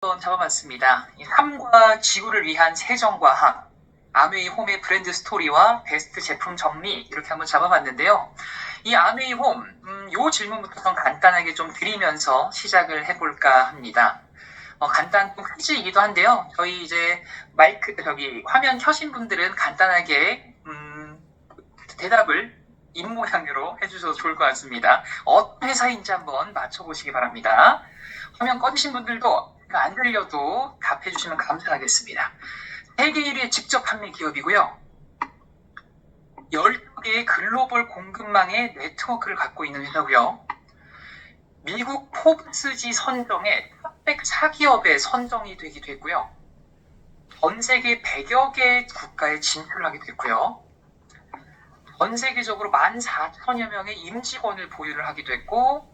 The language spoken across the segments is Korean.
잡아봤습니다. 삶과 지구를 위한 세정과학, 아메이 홈의 브랜드 스토리와 베스트 제품 정리 이렇게 한번 잡아봤는데요. 이 아메이 홈, 요 질문부터 좀 간단하게 좀 드리면서 시작을 해볼까 합니다. 간단 퀴즈이기도 한데요. 저희 이제 화면 켜신 분들은 간단하게 대답을 입모양으로 해주셔도 좋을 것 같습니다. 어떤 회사인지 한번 맞춰보시기 바랍니다. 화면 꺼주신 분들도 안 들려도 답해주시면 감사하겠습니다. 세계 1위의 직접 판매 기업이고요. 12개의 글로벌 공급망의 네트워크를 갖고 있는 회사고요. 미국 포브스지 선정의 탑100 4기업에 선정이 되기도 했고요. 전 세계 100여 개 국가에 진출하게 됐고요. 전 세계적으로 14,000여 명의 임직원을 보유를 하기도 했고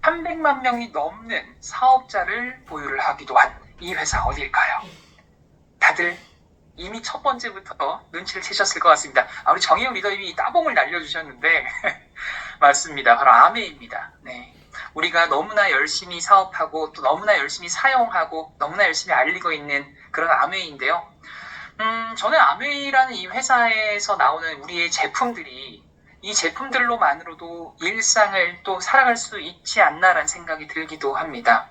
300만 명이 넘는 사업자를 보유를 하기도 한 이 회사 어디일까요? 다들 이미 첫 번째부터 눈치를 채셨을 것 같습니다. 우리 정혜영 리더님이 따봉을 날려주셨는데 맞습니다. 바로 아메이입니다. 네. 우리가 너무나 열심히 사업하고 또 너무나 열심히 사용하고 너무나 열심히 알리고 있는 그런 아메이인데요. 저는 아메이라는 이 회사에서 나오는 우리의 제품들이 이 제품들로만으로도 일상을 또 살아갈 수 있지 않나라는 생각이 들기도 합니다.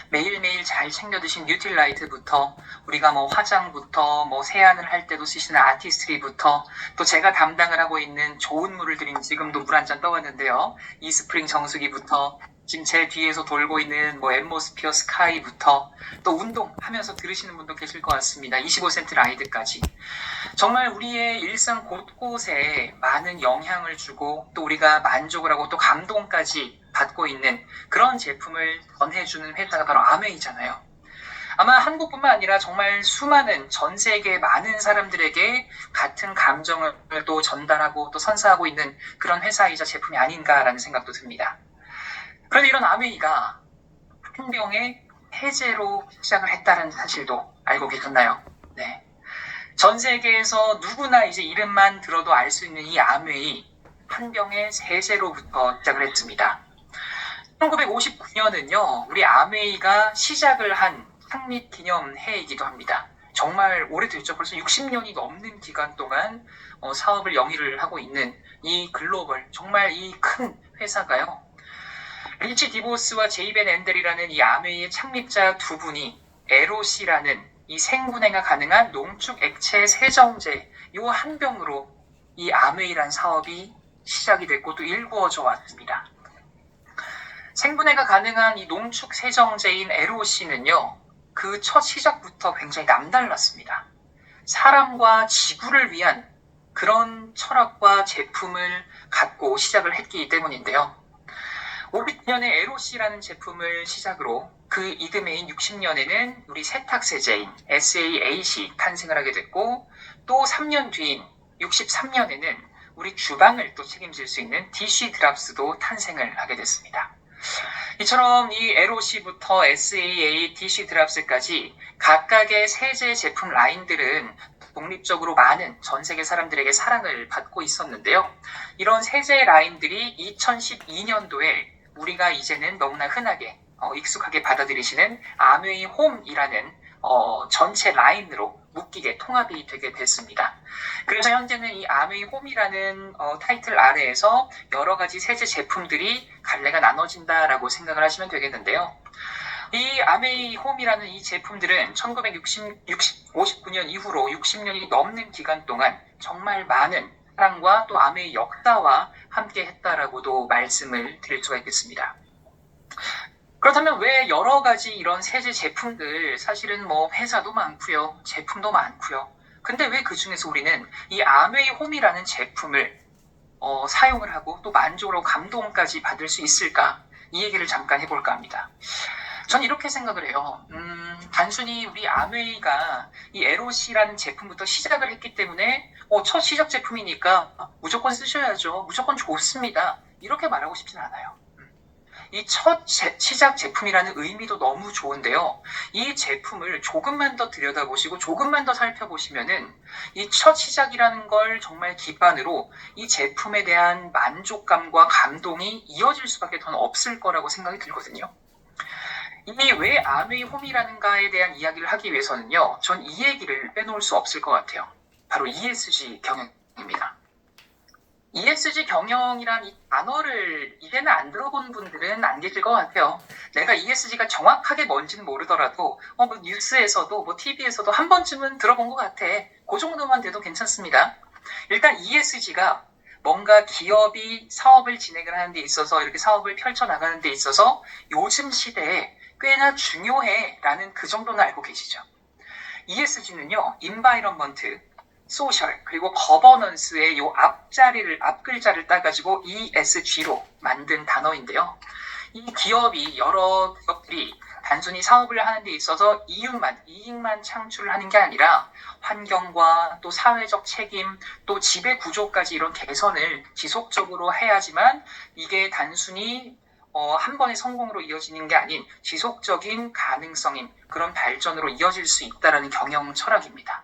매일매일 잘 챙겨 드신 뉴틸라이트부터 우리가 화장부터 세안을 할 때도 쓰시는 아티스트리부터 또 제가 담당을 하고 있는 좋은 물을 드린 지금도 물 한 잔 떠왔는데요. 이스프링 정수기부터 지금 제 뒤에서 돌고 있는 앰모스피어 스카이부터 또 운동하면서 들으시는 분도 계실 것 같습니다. 25센트 라이드까지. 정말 우리의 일상 곳곳에 많은 영향을 주고 또 우리가 만족을 하고 또 감동까지 받고 있는 그런 제품을 전해주는 회사가 바로 아메이잖아요. 아마 한국뿐만 아니라 정말 수많은 전 세계 많은 사람들에게 같은 감정을 또 전달하고 또 선사하고 있는 그런 회사이자 제품이 아닌가라는 생각도 듭니다. 그런데 이런 아메이가 한 병의 해제로 시작을 했다는 사실도 알고 계셨나요? 네. 전 세계에서 누구나 이제 이름만 들어도 알 수 있는 이 아메이 한 병의 세제로부터 시작을 했습니다. 1959년은요, 우리 아메이가 시작을 한 창립 기념해이기도 합니다. 정말 오래됐죠. 벌써 60년이 넘는 기간 동안 사업을 영위를 하고 있는 이 글로벌, 정말 이 큰 회사가요. 리치 디보스와 제이벤 앤델이라는 이 아메이의 창립자 두 분이 LOC라는 이 생분해가 가능한 농축 액체 세정제 요 한 병으로 이 아메이란 사업이 시작이 됐고 또 일구어져 왔습니다. 생분해가 가능한 이 농축 세정제인 LOC는요, 그 첫 시작부터 굉장히 남달랐습니다. 사람과 지구를 위한 그런 철학과 제품을 갖고 시작을 했기 때문인데요. 59년에 LOC라는 제품을 시작으로 그 이듬해인 60년에는 우리 세탁세제인 SAAC 탄생을 하게 됐고 또 3년 뒤인 63년에는 우리 주방을 또 책임질 수 있는 DC 드랍스도 탄생을 하게 됐습니다. 이처럼 이 LOC부터 SAA, DC 드랍스까지 각각의 세제 제품 라인들은 독립적으로 많은 전 세계 사람들에게 사랑을 받고 있었는데요. 이런 세제 라인들이 2012년도에 우리가 이제는 너무나 흔하게 익숙하게 받아들이시는 아메이 홈이라는 전체 라인으로 묶이게 통합이 되게 됐습니다. 그래서 현재는 이 아메이 홈이라는 타이틀 아래에서 여러 가지 세제 제품들이 갈래가 나눠진다라고 생각을 하시면 되겠는데요. 이 아메이 홈이라는 이 제품들은 1959년 이후로 60년이 넘는 기간 동안 정말 많은 사랑과 또 아메이 역사와 함께 했다라고도 말씀을 드릴 수가 있겠습니다. 그렇다면 왜 여러 가지 이런 세제 제품들 사실은 회사도 많고요, 제품도 많고요. 근데 왜 그 중에서 우리는 이 아메이 홈이라는 제품을 사용을 하고 또 만족으로 감동까지 받을 수 있을까? 이 얘기를 잠깐 해볼까 합니다. 전 이렇게 생각을 해요. 단순히 우리 아메이가 이 LOC라는 제품부터 시작을 했기 때문에 첫 시작 제품이니까 무조건 쓰셔야죠. 무조건 좋습니다. 이렇게 말하고 싶지는 않아요. 이 첫 시작 제품이라는 의미도 너무 좋은데요. 이 제품을 조금만 더 들여다보시고 조금만 더 살펴보시면은 이 첫 시작이라는 걸 정말 기반으로 이 제품에 대한 만족감과 감동이 이어질 수밖에 더 없을 거라고 생각이 들거든요. 이미 왜 아메이 홈이라는가에 대한 이야기를 하기 위해서는요, 전 이 얘기를 빼놓을 수 없을 것 같아요. 바로 ESG 경영입니다. ESG 경영이란 이 단어를 이제는 안 들어본 분들은 안 계실 것 같아요. 내가 ESG가 정확하게 뭔지는 모르더라도 뭐 뉴스에서도 뭐 TV에서도 한 번쯤은 들어본 것 같아. 그 정도만 돼도 괜찮습니다. 일단 ESG가 뭔가 기업이 사업을 진행을 하는 데 있어서 이렇게 사업을 펼쳐나가는 데 있어서 요즘 시대에 꽤나 중요해라는 그 정도는 알고 계시죠. ESG는요, 인바이런먼트, 소셜, 그리고 거버넌스의 요 앞글자를 따가지고 ESG로 만든 단어인데요. 이 기업이, 여러 기업들이 단순히 사업을 하는 데 있어서 이익만 창출하는 게 아니라 환경과 또 사회적 책임, 또 지배 구조까지 이런 개선을 지속적으로 해야지만 이게 단순히 한 번의 성공으로 이어지는 게 아닌 지속적인 가능성인 그런 발전으로 이어질 수 있다는 경영 철학입니다.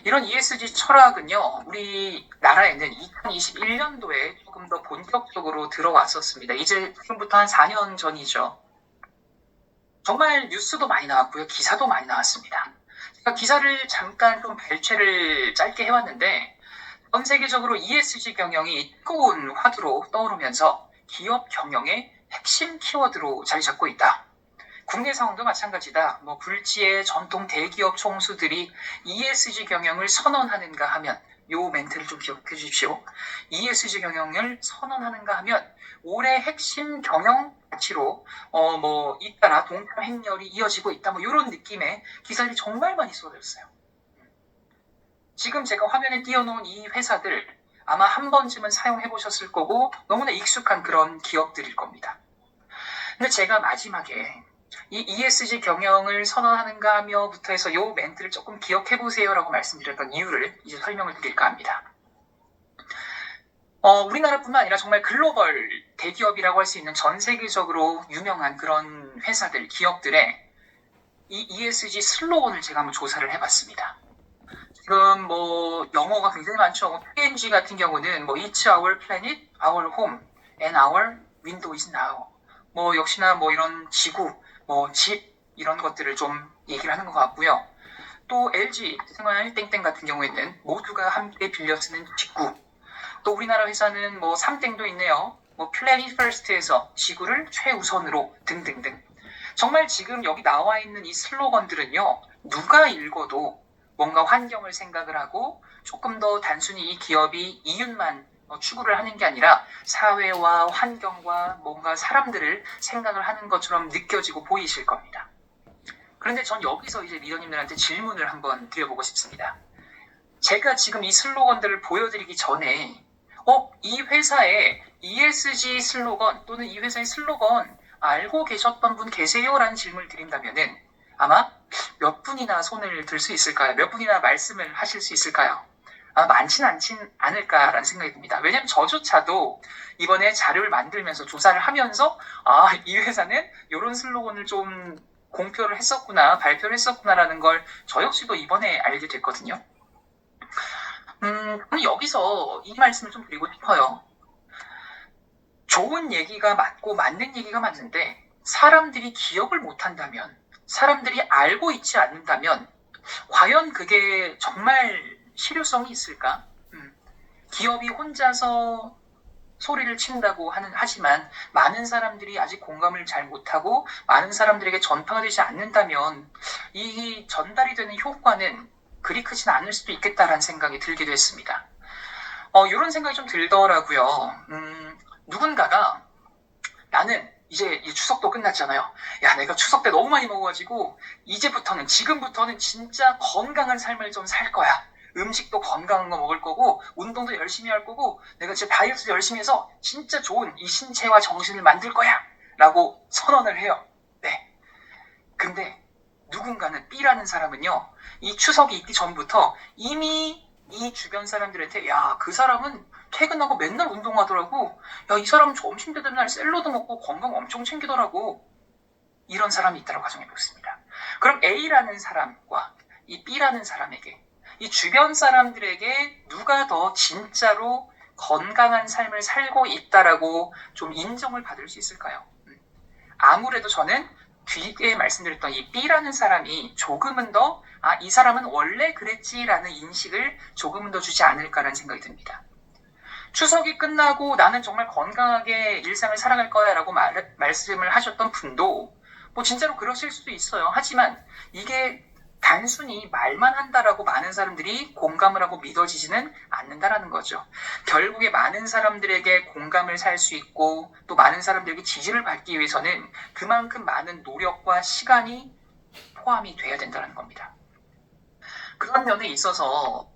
이런 ESG 철학은요, 우리나라에는 2021년도에 조금 더 본격적으로 들어왔었습니다. 이제 지금부터 한 4년 전이죠. 정말 뉴스도 많이 나왔고요. 기사도 많이 나왔습니다. 제가 기사를 잠깐 좀 발췌를 짧게 해왔는데, 전 세계적으로 ESG 경영이 뜨거운 화두로 떠오르면서 기업 경영의 핵심 키워드로 자리 잡고 있다. 국내 상황도 마찬가지다. 불지의 전통 대기업 총수들이 ESG 경영을 선언하는가 하면, 요 멘트를 좀 기억해 주십시오. ESG 경영을 선언하는가 하면 올해 핵심 경영 가치로 잇따라 동tam 행렬이 이어지고 있다. 이런 느낌의 기사들이 정말 많이 쏟아졌어요. 지금 제가 화면에 띄워놓은 이 회사들 아마 한 번쯤은 사용해 보셨을 거고 너무나 익숙한 그런 기업들일 겁니다. 근데 제가 마지막에 이 ESG 경영을 선언하는가 하며부터 해서 요 멘트를 조금 기억해 보세요라고 말씀드렸던 이유를 이제 설명을 드릴까 합니다. 우리나라뿐만 아니라 정말 글로벌 대기업이라고 할 수 있는 전 세계적으로 유명한 그런 회사들, 기업들의 이 ESG 슬로건을 제가 한번 조사를 해봤습니다. 지금 영어가 굉장히 많죠. P&G 같은 경우는 It's our planet, our home, and our window is now. 역시나 이런 지구, 집 이런 것들을 좀 얘기를 하는 것 같고요. 또 LG 생활 땡땡 같은 경우에는 모두가 함께 빌려 쓰는 직구. 또 우리나라 회사는 3땡도 있네요. Planet First에서 지구를 최우선으로 등등등. 정말 지금 여기 나와 있는 이 슬로건들은요, 누가 읽어도 뭔가 환경을 생각을 하고 조금 더 단순히 이 기업이 이윤만 추구를 하는 게 아니라 사회와 환경과 뭔가 사람들을 생각을 하는 것처럼 느껴지고 보이실 겁니다. 그런데 전 여기서 이제 리더님들한테 질문을 한번 드려보고 싶습니다. 제가 지금 이 슬로건들을 보여드리기 전에 이 회사의 ESG 슬로건 또는 이 회사의 슬로건 알고 계셨던 분 계세요? 라는 질문을 드린다면은 아마 몇 분이나 손을 들 수 있을까요? 몇 분이나 말씀을 하실 수 있을까요? 많진 않을까라는 생각이 듭니다. 왜냐면 저조차도 이번에 자료를 만들면서 조사를 하면서 이 회사는 이런 슬로건을 좀 공표를 했었구나, 발표를 했었구나라는 걸 저 역시도 이번에 알게 됐거든요. 그럼 여기서 이 말씀을 좀 드리고 싶어요. 좋은 얘기가 맞고 맞는 얘기가 맞는데 사람들이 기억을 못한다면, 사람들이 알고 있지 않는다면 과연 그게 정말 실효성이 있을까? 기업이 혼자서 소리를 친다고 하지만 많은 사람들이 아직 공감을 잘 못하고 많은 사람들에게 전파가 되지 않는다면 이 전달이 되는 효과는 그리 크진 않을 수도 있겠다라는 생각이 들기도 했습니다. 이런 생각이 좀 들더라고요. 누군가가 나는 이제 추석도 끝났잖아요. 야, 내가 추석 때 너무 많이 먹어가지고 지금부터는 진짜 건강한 삶을 좀 살 거야. 음식도 건강한 거 먹을 거고 운동도 열심히 할 거고 내가 진짜 다이어트도 열심히 해서 진짜 좋은 이 신체와 정신을 만들 거야 라고 선언을 해요. 네. 근데 누군가는 B라는 사람은요, 이 추석이 있기 전부터 이미 이 주변 사람들한테 야, 그 사람은 퇴근하고 맨날 운동하더라고. 야, 이 사람은 점심 때 되면 샐러드 먹고 건강 엄청 챙기더라고. 이런 사람이 있다고 가정해 보겠습니다. 그럼 A라는 사람과 이 B라는 사람에게, 이 주변 사람들에게 누가 더 진짜로 건강한 삶을 살고 있다라고 좀 인정을 받을 수 있을까요? 아무래도 저는 뒤에 말씀드렸던 이 B라는 사람이 조금은 더 이 사람은 원래 그랬지라는 인식을 조금은 더 주지 않을까라는 생각이 듭니다. 추석이 끝나고 나는 정말 건강하게 일상을 살아갈 거야 라고 말씀을 하셨던 분도 뭐 진짜로 그러실 수도 있어요. 하지만 이게 단순히 말만 한다라고 많은 사람들이 공감을 하고 믿어지지는 않는다라는 거죠. 결국에 많은 사람들에게 공감을 살 수 있고 또 많은 사람들에게 지지를 받기 위해서는 그만큼 많은 노력과 시간이 포함이 돼야 된다는 겁니다. 그런 면에 있어서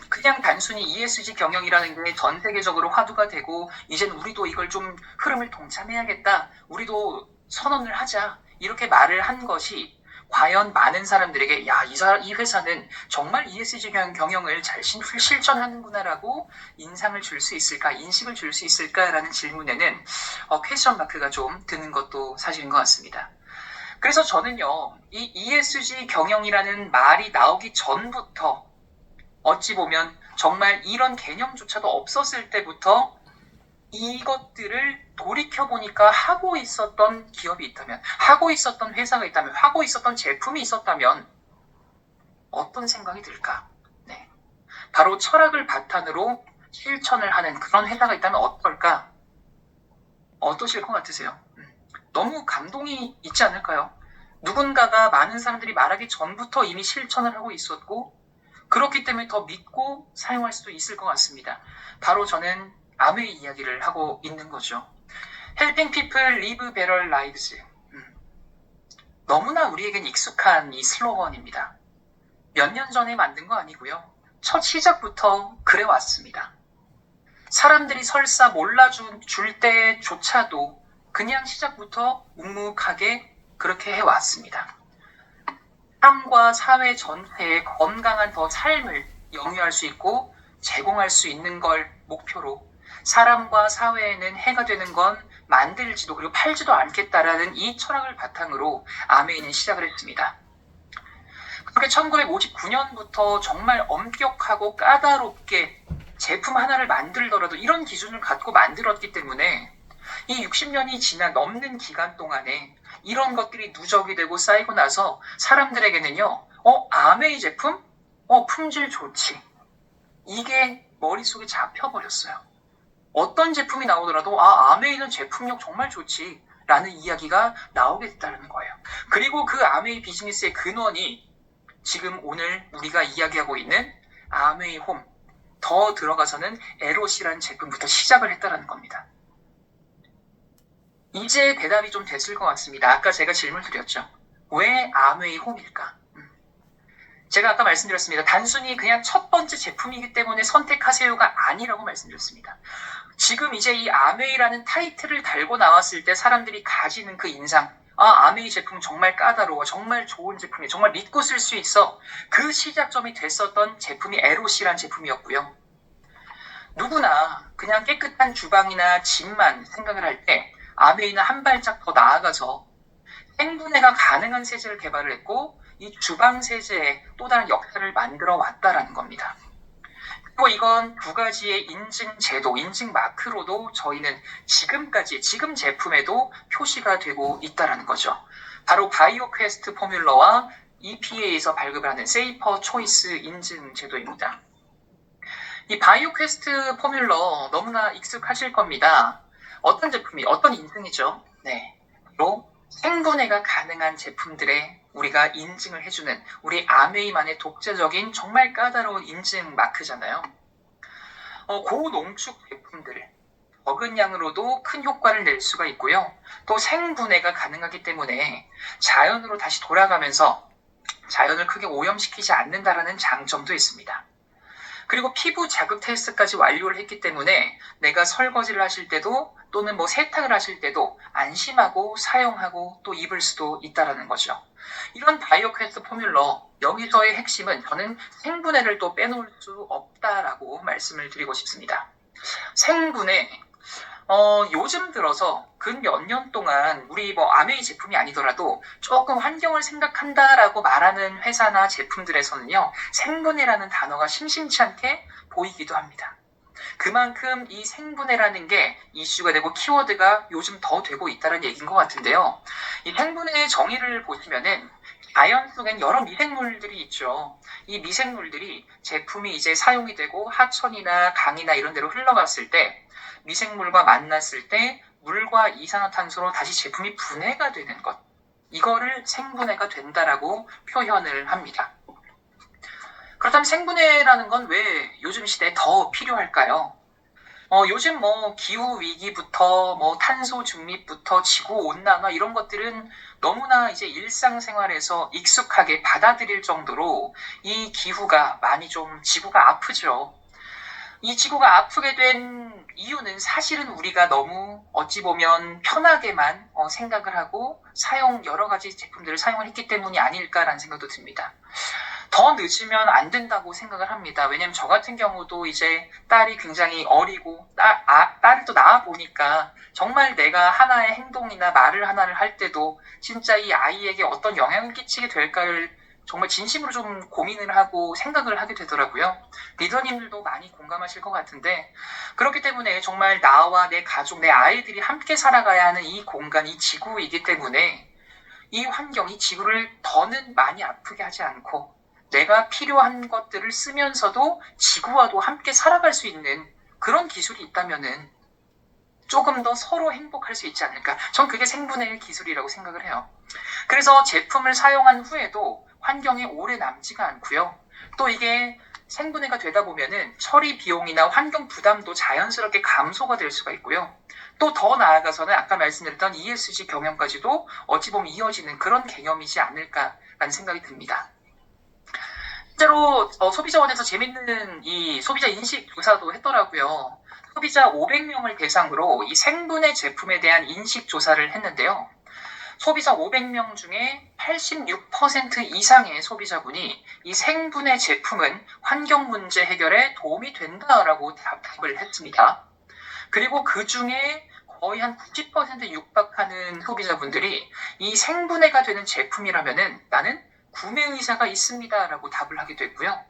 그냥 단순히 ESG 경영이라는 게 전 세계적으로 화두가 되고 이제는 우리도 이걸 좀 흐름을 동참해야겠다. 우리도 선언을 하자. 이렇게 말을 한 것이 과연 많은 사람들에게 이 회사는 정말 ESG 경영을 잘 실천하는구나라고 인상을 줄 수 있을까, 인식을 줄 수 있을까라는 질문에는 퀘스천 마크가 좀 드는 것도 사실인 것 같습니다. 그래서 저는요, 이 ESG 경영이라는 말이 나오기 전부터 어찌 보면 정말 이런 개념조차도 없었을 때부터 이것들을 돌이켜보니까 하고 있었던 기업이 있다면, 하고 있었던 회사가 있다면, 하고 있었던 제품이 있었다면 어떤 생각이 들까? 네. 바로 철학을 바탕으로 실천을 하는 그런 회사가 있다면 어떨까? 어떠실 것 같으세요? 너무 감동이 있지 않을까요? 누군가가 많은 사람들이 말하기 전부터 이미 실천을 하고 있었고 그렇기 때문에 더 믿고 사용할 수도 있을 것 같습니다. 바로 저는 아메이 이야기를 하고 있는 거죠. Helping people live better lives. 너무나 우리에겐 익숙한 이 슬로건입니다. 몇 년 전에 만든 거 아니고요. 첫 시작부터 그래왔습니다. 사람들이 설사 몰라줄 때조차도 그냥 시작부터 묵묵하게 그렇게 해왔습니다. 삶과 사회 전체의 건강한 더 삶을 영위할 수 있고 제공할 수 있는 걸 목표로 사람과 사회에는 해가 되는 건 만들지도 그리고 팔지도 않겠다라는 이 철학을 바탕으로 아메이는 시작을 했습니다. 그렇게 1959년부터 정말 엄격하고 까다롭게 제품 하나를 만들더라도 이런 기준을 갖고 만들었기 때문에 이 60년이 넘는 기간 동안에 이런 것들이 누적이 되고 쌓이고 나서 사람들에게는요, 아메이 제품? 품질 좋지. 이게 머릿속에 잡혀버렸어요. 어떤 제품이 나오더라도, 아메이는 제품력 정말 좋지. 라는 이야기가 나오게 됐다는 거예요. 그리고 그 아메이 비즈니스의 근원이 지금 오늘 우리가 이야기하고 있는 아메이 홈, 더 들어가서는 에롯이라는 제품부터 시작을 했다는 겁니다. 이제 대답이 좀 됐을 것 같습니다. 아까 제가 질문 드렸죠. 왜 아메이 홈일까? 제가 아까 말씀드렸습니다. 단순히 그냥 첫 번째 제품이기 때문에 선택하세요가 아니라고 말씀드렸습니다. 지금 이제 이 아메이라는 타이틀을 달고 나왔을 때 사람들이 가지는 그 인상, 아메이 제품 정말 까다로워, 정말 좋은 제품이야, 정말 믿고 쓸 수 있어. 그 시작점이 됐었던 제품이 에롯이라는 제품이었고요. 누구나 그냥 깨끗한 주방이나 집만 생각을 할 때 아메이는 한 발짝 더 나아가서 생분해가 가능한 세제를 개발을 했고 이 주방 세제에 또 다른 역사를 만들어 왔다라는 겁니다. 그리고 이건 두 가지의 인증 제도, 인증 마크로도 저희는 지금까지, 지금 제품에도 표시가 되고 있다라는 거죠. 바로 바이오 퀘스트 포뮬러와 EPA에서 발급을 하는 세이퍼 초이스 인증 제도입니다. 이 바이오 퀘스트 포뮬러 너무나 익숙하실 겁니다. 어떤 제품이, 어떤 인증이죠? 네. 바로 생분해가 가능한 제품들에 우리가 인증을 해주는 우리 아메이만의 독자적인 정말 까다로운 인증 마크잖아요. 고농축 제품들, 적은 양으로도 큰 효과를 낼 수가 있고요. 또 생분해가 가능하기 때문에 자연으로 다시 돌아가면서 자연을 크게 오염시키지 않는다라는 장점도 있습니다. 그리고 피부 자극 테스트까지 완료를 했기 때문에 내가 설거지를 하실 때도 또는 뭐 세탁을 하실 때도 안심하고 사용하고 또 입을 수도 있다라는 거죠. 이런 바이오 퀘스트 포뮬러, 여기서의 핵심은 저는 생분해를 또 빼놓을 수 없다라고 말씀을 드리고 싶습니다. 생분해, 요즘 들어서 근 몇 년 동안 우리 아메이 제품이 아니더라도 조금 환경을 생각한다라고 말하는 회사나 제품들에서는요, 생분해라는 단어가 심심치 않게 보이기도 합니다. 그만큼 이 생분해라는 게 이슈가 되고 키워드가 요즘 더 되고 있다는 얘기인 것 같은데요. 이 생분해의 정의를 보시면은 자연 속엔 여러 미생물들이 있죠. 이 미생물들이 제품이 이제 사용이 되고 하천이나 강이나 이런 데로 흘러갔을 때 미생물과 만났을 때 물과 이산화탄소로 다시 제품이 분해가 되는 것. 이거를 생분해가 된다라고 표현을 합니다. 그렇다면 생분해라는 건 왜 요즘 시대에 더 필요할까요? 요즘 기후 위기부터 탄소 중립부터 지구 온난화 이런 것들은 너무나 이제 일상생활에서 익숙하게 받아들일 정도로 이 기후가 많이 좀 지구가 아프죠. 이 지구가 아프게 된 이유는 사실은 우리가 너무 어찌 보면 편하게만 생각을 하고 여러 가지 제품들을 사용을 했기 때문이 아닐까라는 생각도 듭니다. 더 늦으면 안 된다고 생각을 합니다. 왜냐면 저 같은 경우도 이제 딸이 굉장히 어리고 딸을 또 낳아 보니까 정말 내가 하나의 행동이나 말을 하나를 할 때도 진짜 이 아이에게 어떤 영향을 끼치게 될까를 정말 진심으로 좀 고민을 하고 생각을 하게 되더라고요. 리더님들도 많이 공감하실 것 같은데 그렇기 때문에 정말 나와 내 가족, 내 아이들이 함께 살아가야 하는 이 공간, 이 지구이기 때문에 이 환경이 지구를 더는 많이 아프게 하지 않고 내가 필요한 것들을 쓰면서도 지구와도 함께 살아갈 수 있는 그런 기술이 있다면은 조금 더 서로 행복할 수 있지 않을까. 전 그게 생분해의 기술이라고 생각을 해요. 그래서 제품을 사용한 후에도 환경에 오래 남지가 않고요. 또 이게 생분해가 되다 보면은 처리 비용이나 환경 부담도 자연스럽게 감소가 될 수가 있고요. 또 더 나아가서는 아까 말씀드렸던 ESG 경영까지도 어찌 보면 이어지는 그런 개념이지 않을까라는 생각이 듭니다. 실제로 소비자원에서 재밌는 이 소비자 인식 조사도 했더라고요. 소비자 500명을 대상으로 이 생분해 제품에 대한 인식 조사를 했는데요. 소비자 500명 중에 86% 이상의 소비자분이 이 생분해 제품은 환경 문제 해결에 도움이 된다라고 답을 했습니다. 그리고 그 중에 거의 한 90% 육박하는 소비자분들이 이 생분해가 되는 제품이라면은 나는 구매 의사가 있습니다라고 답을 하게 됐고요.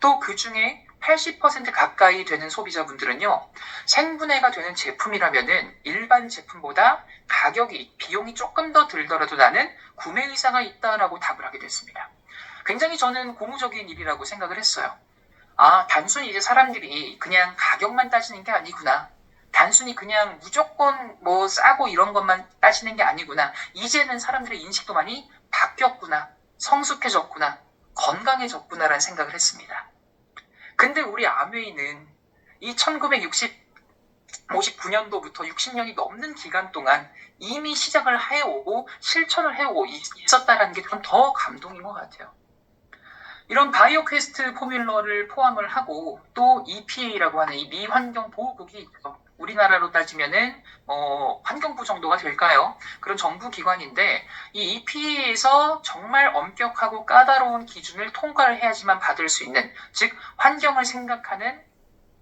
또 그 중에 80% 가까이 되는 소비자분들은요, 생분해가 되는 제품이라면은 일반 제품보다 비용이 조금 더 들더라도 나는 구매 의사가 있다라고 답을 하게 됐습니다. 굉장히 저는 고무적인 일이라고 생각을 했어요. 단순히 이제 사람들이 그냥 가격만 따지는 게 아니구나. 단순히 그냥 무조건 싸고 이런 것만 따지는 게 아니구나. 이제는 사람들의 인식도 많이 바뀌었구나. 성숙해졌구나. 건강해졌구나라는 생각을 했습니다. 근데 우리 아메이는 이 1959년도부터 60년이 넘는 기간 동안 이미 시작을 해오고 실천을 해오고 있었다는 게 좀 더 감동인 것 같아요. 이런 바이오 퀘스트 포뮬러를 포함을 하고 또 EPA라고 하는 이 미환경보호국이 있죠. 우리나라로 따지면은 환경부 정도가 될까요? 그런 정부 기관인데 이 EPA에서 정말 엄격하고 까다로운 기준을 통과를 해야지만 받을 수 있는, 즉 환경을 생각하는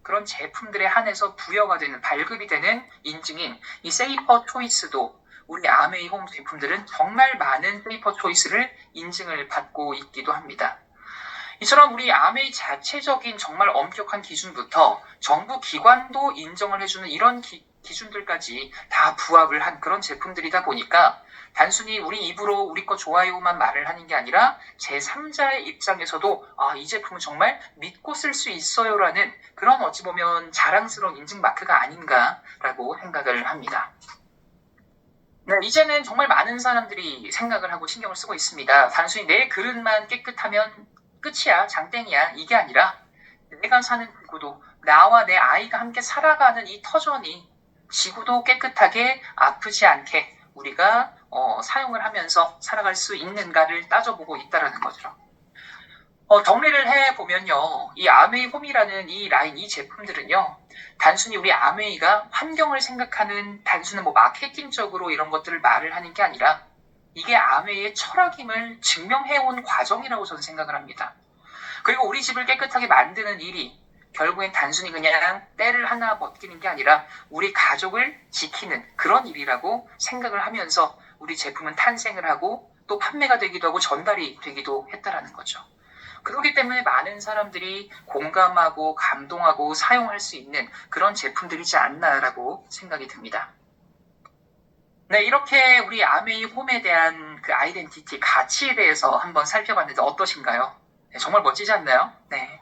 그런 제품들에 한해서 부여가 되는, 발급이 되는 인증인 이 세이퍼 초이스도 우리 아메이 홈 제품들은 정말 많은 세이퍼 초이스를 인증을 받고 있기도 합니다. 이처럼 우리 아메이 자체적인 정말 엄격한 기준부터 정부 기관도 인정을 해주는 이런 기준들까지 다 부합을 한 그런 제품들이다 보니까 단순히 우리 입으로 우리 거 좋아요만 말을 하는 게 아니라 제3자의 입장에서도 이 제품은 정말 믿고 쓸 수 있어요라는 그런 어찌 보면 자랑스러운 인증 마크가 아닌가라고 생각을 합니다. 네, 이제는 정말 많은 사람들이 생각을 하고 신경을 쓰고 있습니다. 단순히 내 그릇만 깨끗하면 끝이야, 장땡이야, 이게 아니라 내가 사는 지구도, 나와 내 아이가 함께 살아가는 이 터전이 지구도 깨끗하게 아프지 않게 우리가 사용을 하면서 살아갈 수 있는가를 따져보고 있다는 거죠. 정리를 해보면요, 이 아메이 홈이라는 이 라인, 이 제품들은요, 단순히 우리 아메이가 환경을 생각하는 단순한 마케팅적으로 이런 것들을 말을 하는 게 아니라 이게 아메이의 철학임을 증명해온 과정이라고 저는 생각을 합니다. 그리고 우리 집을 깨끗하게 만드는 일이 결국엔 단순히 그냥 때를 하나 벗기는 게 아니라 우리 가족을 지키는 그런 일이라고 생각을 하면서 우리 제품은 탄생을 하고 또 판매가 되기도 하고 전달이 되기도 했다라는 거죠. 그렇기 때문에 많은 사람들이 공감하고 감동하고 사용할 수 있는 그런 제품들이지 않나라고 생각이 듭니다. 네, 이렇게 우리 아메이 홈에 대한 그 아이덴티티, 가치에 대해서 한번 살펴봤는데 어떠신가요? 네, 정말 멋지지 않나요? 네.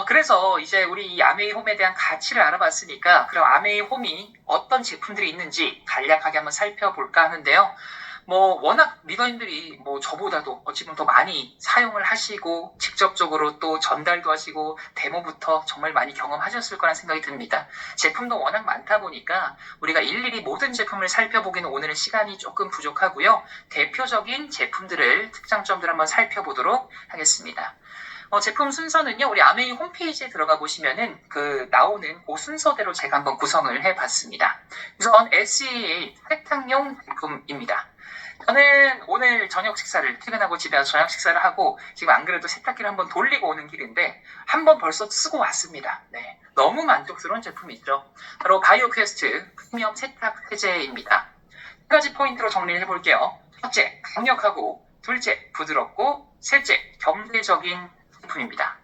그래서 이제 우리 이 아메이 홈에 대한 가치를 알아봤으니까 그럼 아메이 홈이 어떤 제품들이 있는지 간략하게 한번 살펴볼까 하는데요. 뭐 워낙 리더님들이 뭐 저보다도 어찌 보면 더 많이 사용을 하시고 직접적으로 또 전달도 하시고 데모부터 정말 많이 경험하셨을 거란 생각이 듭니다. 제품도 워낙 많다 보니까 우리가 일일이 모든 제품을 살펴보기는 오늘은 시간이 조금 부족하고요. 대표적인 제품들을 특장점들 한번 살펴보도록 하겠습니다. 제품 순서는요, 우리 아메이 홈페이지에 들어가 보시면은 나오는 그 순서대로 제가 한번 구성을 해봤습니다. 우선 SEA 세탁용 제품입니다. 저는 오늘 저녁 식사를, 퇴근하고 집에 와서 저녁 식사를 하고, 지금 안 그래도 세탁기를 한번 돌리고 오는 길인데, 한번 벌써 쓰고 왔습니다. 네. 너무 만족스러운 제품이죠. 바로 바이오 퀘스트 프리미엄 세탁 세제입니다. 세 가지 포인트로 정리를 해볼게요. 첫째, 강력하고, 둘째, 부드럽고, 셋째, 경제적인 제품입니다.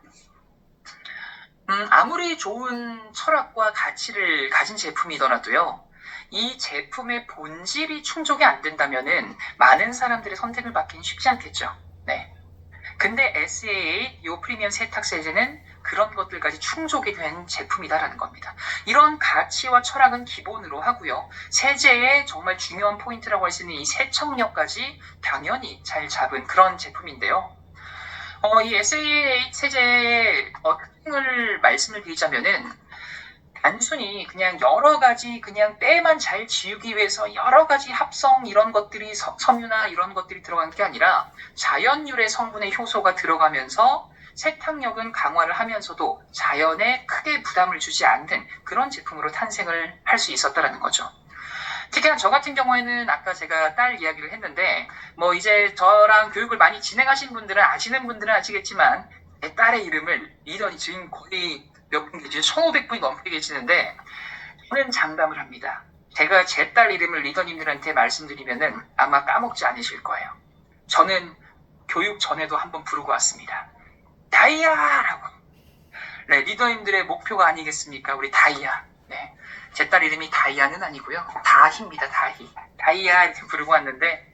아무리 좋은 철학과 가치를 가진 제품이더라도요, 이 제품의 본질이 충족이 안 된다면은 많은 사람들의 선택을 받기는 쉽지 않겠죠. 네. 근데 SAA 이 프리미엄 세탁 세제는 그런 것들까지 충족이 된 제품이다라는 겁니다. 이런 가치와 철학은 기본으로 하고요. 세제의 정말 중요한 포인트라고 할 수 있는 이 세척력까지 당연히 잘 잡은 그런 제품인데요. 이 SAA 세제의 특징을 말씀을 드리자면은 단순히 그냥 여러 가지 그냥 때만 잘 지우기 위해서 여러 가지 합성 이런 것들이 섬유나 이런 것들이 들어간 게 아니라 자연유래 성분의 효소가 들어가면서 세탁력은 강화를 하면서도 자연에 크게 부담을 주지 않는 그런 제품으로 탄생을 할 수 있었다라는 거죠. 특히나 저 같은 경우에는 아까 제가 딸 이야기를 했는데 뭐 이제 저랑 교육을 많이 진행하신 분들은 아시는 분들은 아시겠지만 제 딸의 이름을 리더니 지금 거의 몇 분 계시죠? 1,500분이 넘게 계시는데 저는 장담을 합니다. 제가 제 딸 이름을 리더님들한테 말씀드리면은 아마 까먹지 않으실 거예요. 저는 교육 전에도 한번 부르고 왔습니다. 다이아라고. 네, 리더님들의 목표가 아니겠습니까? 우리 다이아. 네. 제 딸 이름이 다이아는 아니고요. 다희입니다. 다희. 다이아 이렇게 부르고 왔는데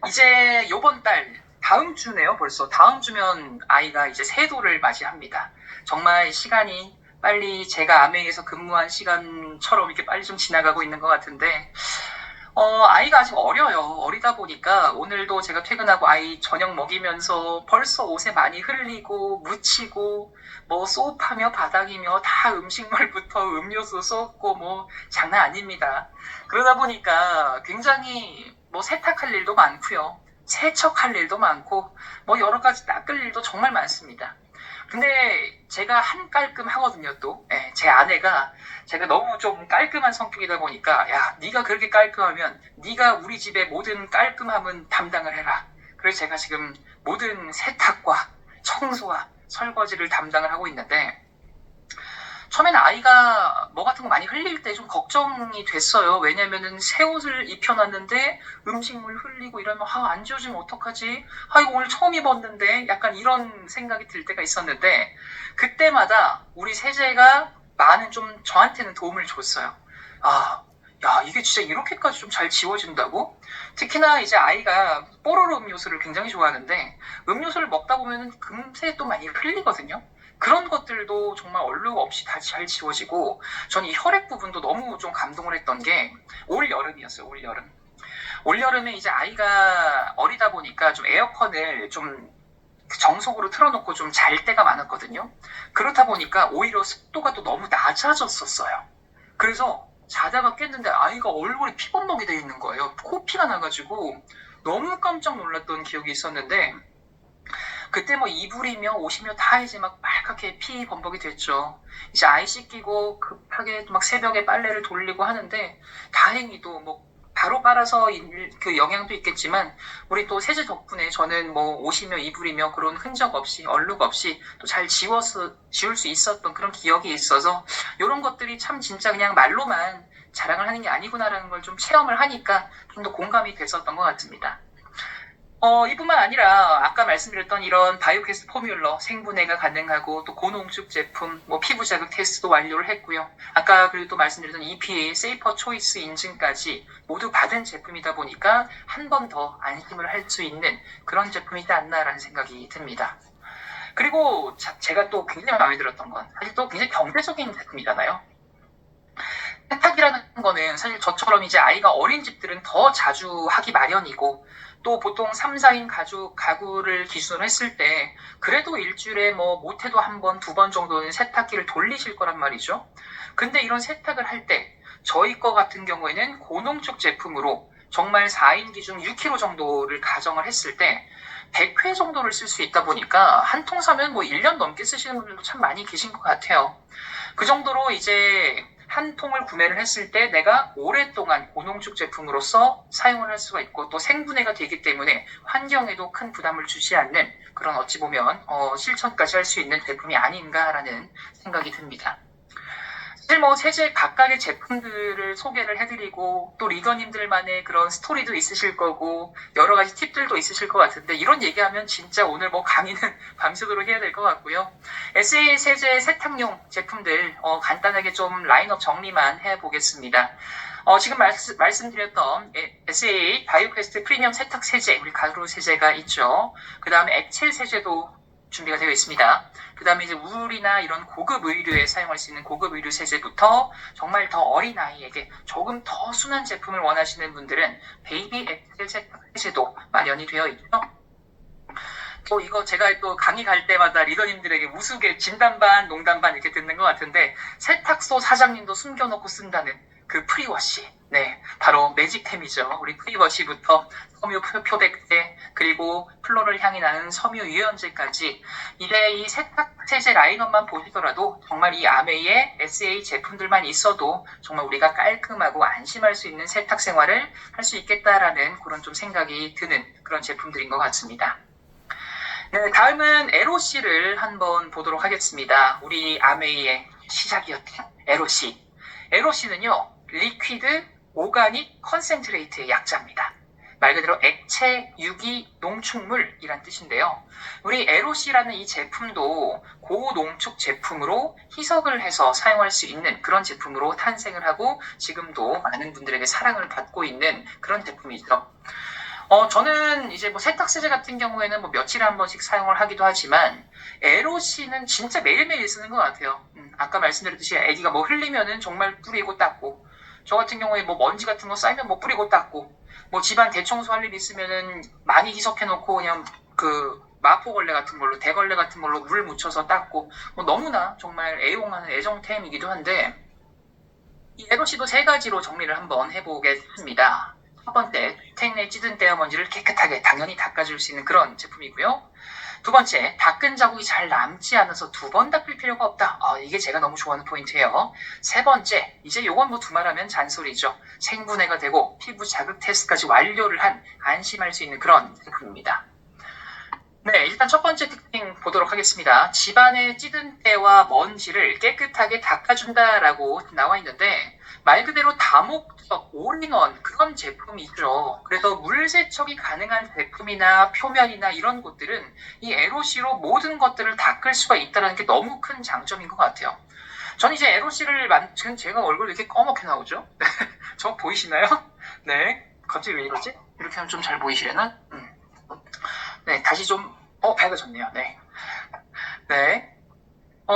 이제 요번 달 다음 주네요. 벌써 다음 주면 아이가 이제 세도를 맞이합니다. 정말 시간이 빨리 제가 아메이에서 근무한 시간처럼 이렇게 빨리 좀 지나가고 있는 것 같은데 아이가 아직 어려요. 어리다 보니까 오늘도 제가 퇴근하고 아이 저녁 먹이면서 벌써 옷에 많이 흘리고 묻히고 뭐 소파며 바닥이며 다 음식물부터 음료수 쏟고 뭐 장난 아닙니다. 그러다 보니까 굉장히 뭐 세탁할 일도 많고요. 세척할 일도 많고 뭐 여러 가지 닦을 일도 정말 많습니다. 근데 제가 한 깔끔하거든요 또. 네, 제 아내가 제가 너무 좀 깔끔한 성격이다 보니까 야 네가 그렇게 깔끔하면 네가 우리 집의 모든 깔끔함은 담당을 해라. 그래서 제가 지금 모든 세탁과 청소와 설거지를 담당을 하고 있는데 처음에는 아이가 뭐 같은 거 많이 흘릴 때 좀 걱정이 됐어요. 왜냐면은 새 옷을 입혀놨는데 음식물 흘리고 이러면 안 지워지면 어떡하지? 이거 오늘 처음 입었는데 약간 이런 생각이 들 때가 있었는데 그때마다 우리 세제가 많은 좀 저한테는 도움을 줬어요. 야, 이게 진짜 이렇게까지 좀 잘 지워진다고? 특히나 이제 아이가 뽀로로 음료수를 굉장히 좋아하는데 음료수를 먹다 보면은 금세 또 많이 흘리거든요. 그런 것들도 정말 얼룩 없이 다 잘 지워지고 저는 이 혈액 부분도 너무 좀 감동을 했던 게 올 여름이었어요. 올 여름. 올 여름에 이제 아이가 어리다 보니까 좀 에어컨을 좀 정속으로 틀어놓고 좀 잘 때가 많았거든요. 그렇다 보니까 오히려 습도가 또 너무 낮아졌었어요. 그래서 자다가 깼는데 아이가 얼굴에 피범벅이 돼 있는 거예요. 코피가 나가지고 너무 깜짝 놀랐던 기억이 있었는데 그때 뭐 이불이며 옷이며 다 이제 막 빨갛게 피 범벅이 됐죠. 이제 아이 씻기고 급하게 막 새벽에 빨래를 돌리고 하는데 다행히도 뭐 바로 빨아서 그 영향도 있겠지만 우리 또 세제 덕분에 저는 뭐 옷이며 이불이며 그런 흔적 없이 얼룩 없이 또 잘 지울 수 있었던 그런 기억이 있어서 이런 것들이 참 진짜 그냥 말로만 자랑을 하는 게 아니구나라는 걸 좀 체험을 하니까 좀 더 공감이 됐었던 것 같습니다. 이뿐만 아니라 아까 말씀드렸던 이런 바이오캐스트 포뮬러 생분해가 가능하고 또 고농축 제품, 뭐 피부 자극 테스트도 완료를 했고요. 아까 그리고 또 말씀드렸던 EPA 세이퍼 초이스 인증까지 모두 받은 제품이다 보니까 한 번 더 안심을 할 수 있는 그런 제품이지 않나라는 생각이 듭니다. 그리고 제가 또 굉장히 마음에 들었던 건 사실 또 굉장히 경제적인 제품이잖아요. 세탁이라는 거는 사실 저처럼 이제 아이가 어린 집들은 더 자주 하기 마련이고 또 보통 3, 4인 가구를 기준으로 했을 때 그래도 일주일에 뭐 못해도 한 번, 두 번 정도는 세탁기를 돌리실 거란 말이죠. 근데 이런 세탁을 할 때 저희 거 같은 경우에는 고농축 제품으로 정말 4인 기준 6kg 정도를 가정을 했을 때 100회 정도를 쓸 수 있다 보니까 한 통 사면 뭐 1년 넘게 쓰시는 분들도 참 많이 계신 것 같아요. 그 정도로 이제 한 통을 구매를 했을 때 내가 오랫동안 고농축 제품으로서 사용을 할 수가 있고 또 생분해가 되기 때문에 환경에도 큰 부담을 주지 않는 그런 어찌 보면 실천까지 할 수 있는 제품이 아닌가라는 생각이 듭니다. 사실 뭐 세제 각각의 제품들을 소개를 해드리고 또 리더님들만의 그런 스토리도 있으실 거고 여러 가지 팁들도 있으실 것 같은데 이런 얘기하면 진짜 오늘 뭐 강의는 밤새도록 해야 될 것 같고요. SA 세제 세탁용 제품들 간단하게 좀 라인업 정리만 해보겠습니다. 지금 말씀드렸던 SA 바이오퀘스트 프리미엄 세탁 세제, 우리 가루 세제가 있죠. 그 다음에 액체 세제도 준비가 되어 있습니다. 그 다음에 이제 우울이나 이런 고급 의류에 사용할 수 있는 고급 의류 세제부터 정말 더 어린 아이에게 조금 더 순한 제품을 원하시는 분들은 베이비 엑셀 세탁 세제도 마련이 되어 있죠. 또 이거 제가 또 강의 갈 때마다 리더님들에게 우스개 진담 반 농담 반 이렇게 듣는 것 같은데 세탁소 사장님도 숨겨놓고 쓴다는 그 프리워시, 네, 바로 매직템이죠. 우리 프리워시부터 섬유 표백제 그리고 플로럴 향이 나는 섬유 유연제까지 이제 이 세탁 세제 라인업만 보시더라도 정말 이 아메이의 SA 제품들만 있어도 정말 우리가 깔끔하고 안심할 수 있는 세탁 생활을 할 수 있겠다라는 그런 좀 생각이 드는 그런 제품들인 것 같습니다. 네, 다음은 LOC를 한번 보도록 하겠습니다. 우리 아메이의 시작이었던 LOC. LOC는요, 리퀴드 오가닉 컨센트레이트의 약자입니다. 말 그대로 액체 유기 농축물이란 뜻인데요. 우리 LOC라는 이 제품도 고농축 제품으로 희석을 해서 사용할 수 있는 그런 제품으로 탄생을 하고 지금도 많은 분들에게 사랑을 받고 있는 그런 제품이죠. 저는 이제 뭐 세탁세제 같은 경우에는 뭐 며칠에 한 번씩 사용을 하기도 하지만 LOC는 진짜 매일매일 쓰는 것 같아요. 아까 말씀드렸듯이 애기가 뭐 흘리면은 정말 뿌리고 닦고 저 같은 경우에 뭐 먼지 같은 거 쌓이면 뭐 뿌리고 닦고 뭐 집안 대청소할 일 있으면은 많이 희석해놓고 그냥 그 마포걸레 같은 걸로 대걸레 같은 걸로 물 묻혀서 닦고 뭐 너무나 정말 애용하는 애정템이기도 한데 이 LOC도 세 가지로 정리를 한번 해보겠습니다. 첫 번째, 주택 내 찌든 때와 먼지를 깨끗하게 당연히 닦아줄 수 있는 그런 제품이고요. 두 번째, 닦은 자국이 잘 남지 않아서 두 번 닦을 필요가 없다. 이게 제가 너무 좋아하는 포인트예요. 세 번째, 이제 요건 뭐 두말하면 잔소리죠. 생분해가 되고 피부 자극 테스트까지 완료를 한 안심할 수 있는 그런 제품입니다. 네, 일단 첫 번째 특징 보도록 하겠습니다. 집안의 찌든 때와 먼지를 깨끗하게 닦아준다라고 나와 있는데 말 그대로 다목적 올인원 그런 제품이죠. 그래서 물 세척이 가능한 제품이나 표면이나 이런 곳들은 이 LOC로 모든 것들을 닦을 수가 있다는 게 너무 큰 장점인 것 같아요. 저는 이제 LOC를 지금 제가 얼굴 이렇게 꺼멓게 나오죠? 저 보이시나요? 네, 갑자기 왜 이러지? 이렇게 하면 좀 잘 보이시려나? 네, 다시 좀 밝아졌네요. 네. 네.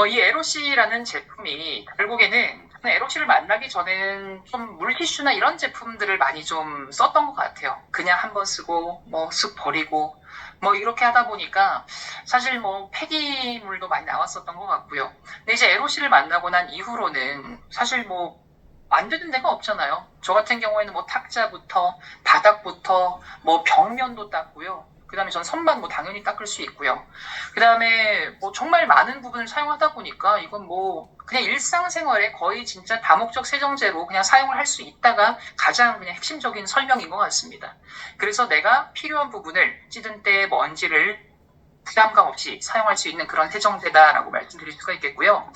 이 LOC라는 제품이 결국에는 저는 LOC를 만나기 전에는 좀 물티슈나 이런 제품들을 많이 좀 썼던 것 같아요. 그냥 한번 쓰고 뭐 쓱 버리고 뭐 이렇게 하다 보니까 사실 뭐 폐기물도 많이 나왔었던 것 같고요. 근데 이제 LOC를 만나고 난 이후로는 사실 뭐 안 되는 데가 없잖아요. 저 같은 경우에는 뭐 탁자부터 바닥부터 뭐 벽면도 닦고요. 그 다음에 전 선반 뭐 당연히 닦을 수 있고요. 그 다음에 뭐 정말 많은 부분을 사용하다 보니까 이건 뭐 그냥 일상생활에 거의 진짜 다목적 세정제로 그냥 사용을 할 수 있다가 가장 그냥 핵심적인 설명인 것 같습니다. 그래서 내가 필요한 부분을 찌든 때 먼지를 부담감 없이 사용할 수 있는 그런 세정제다라고 말씀드릴 수가 있겠고요.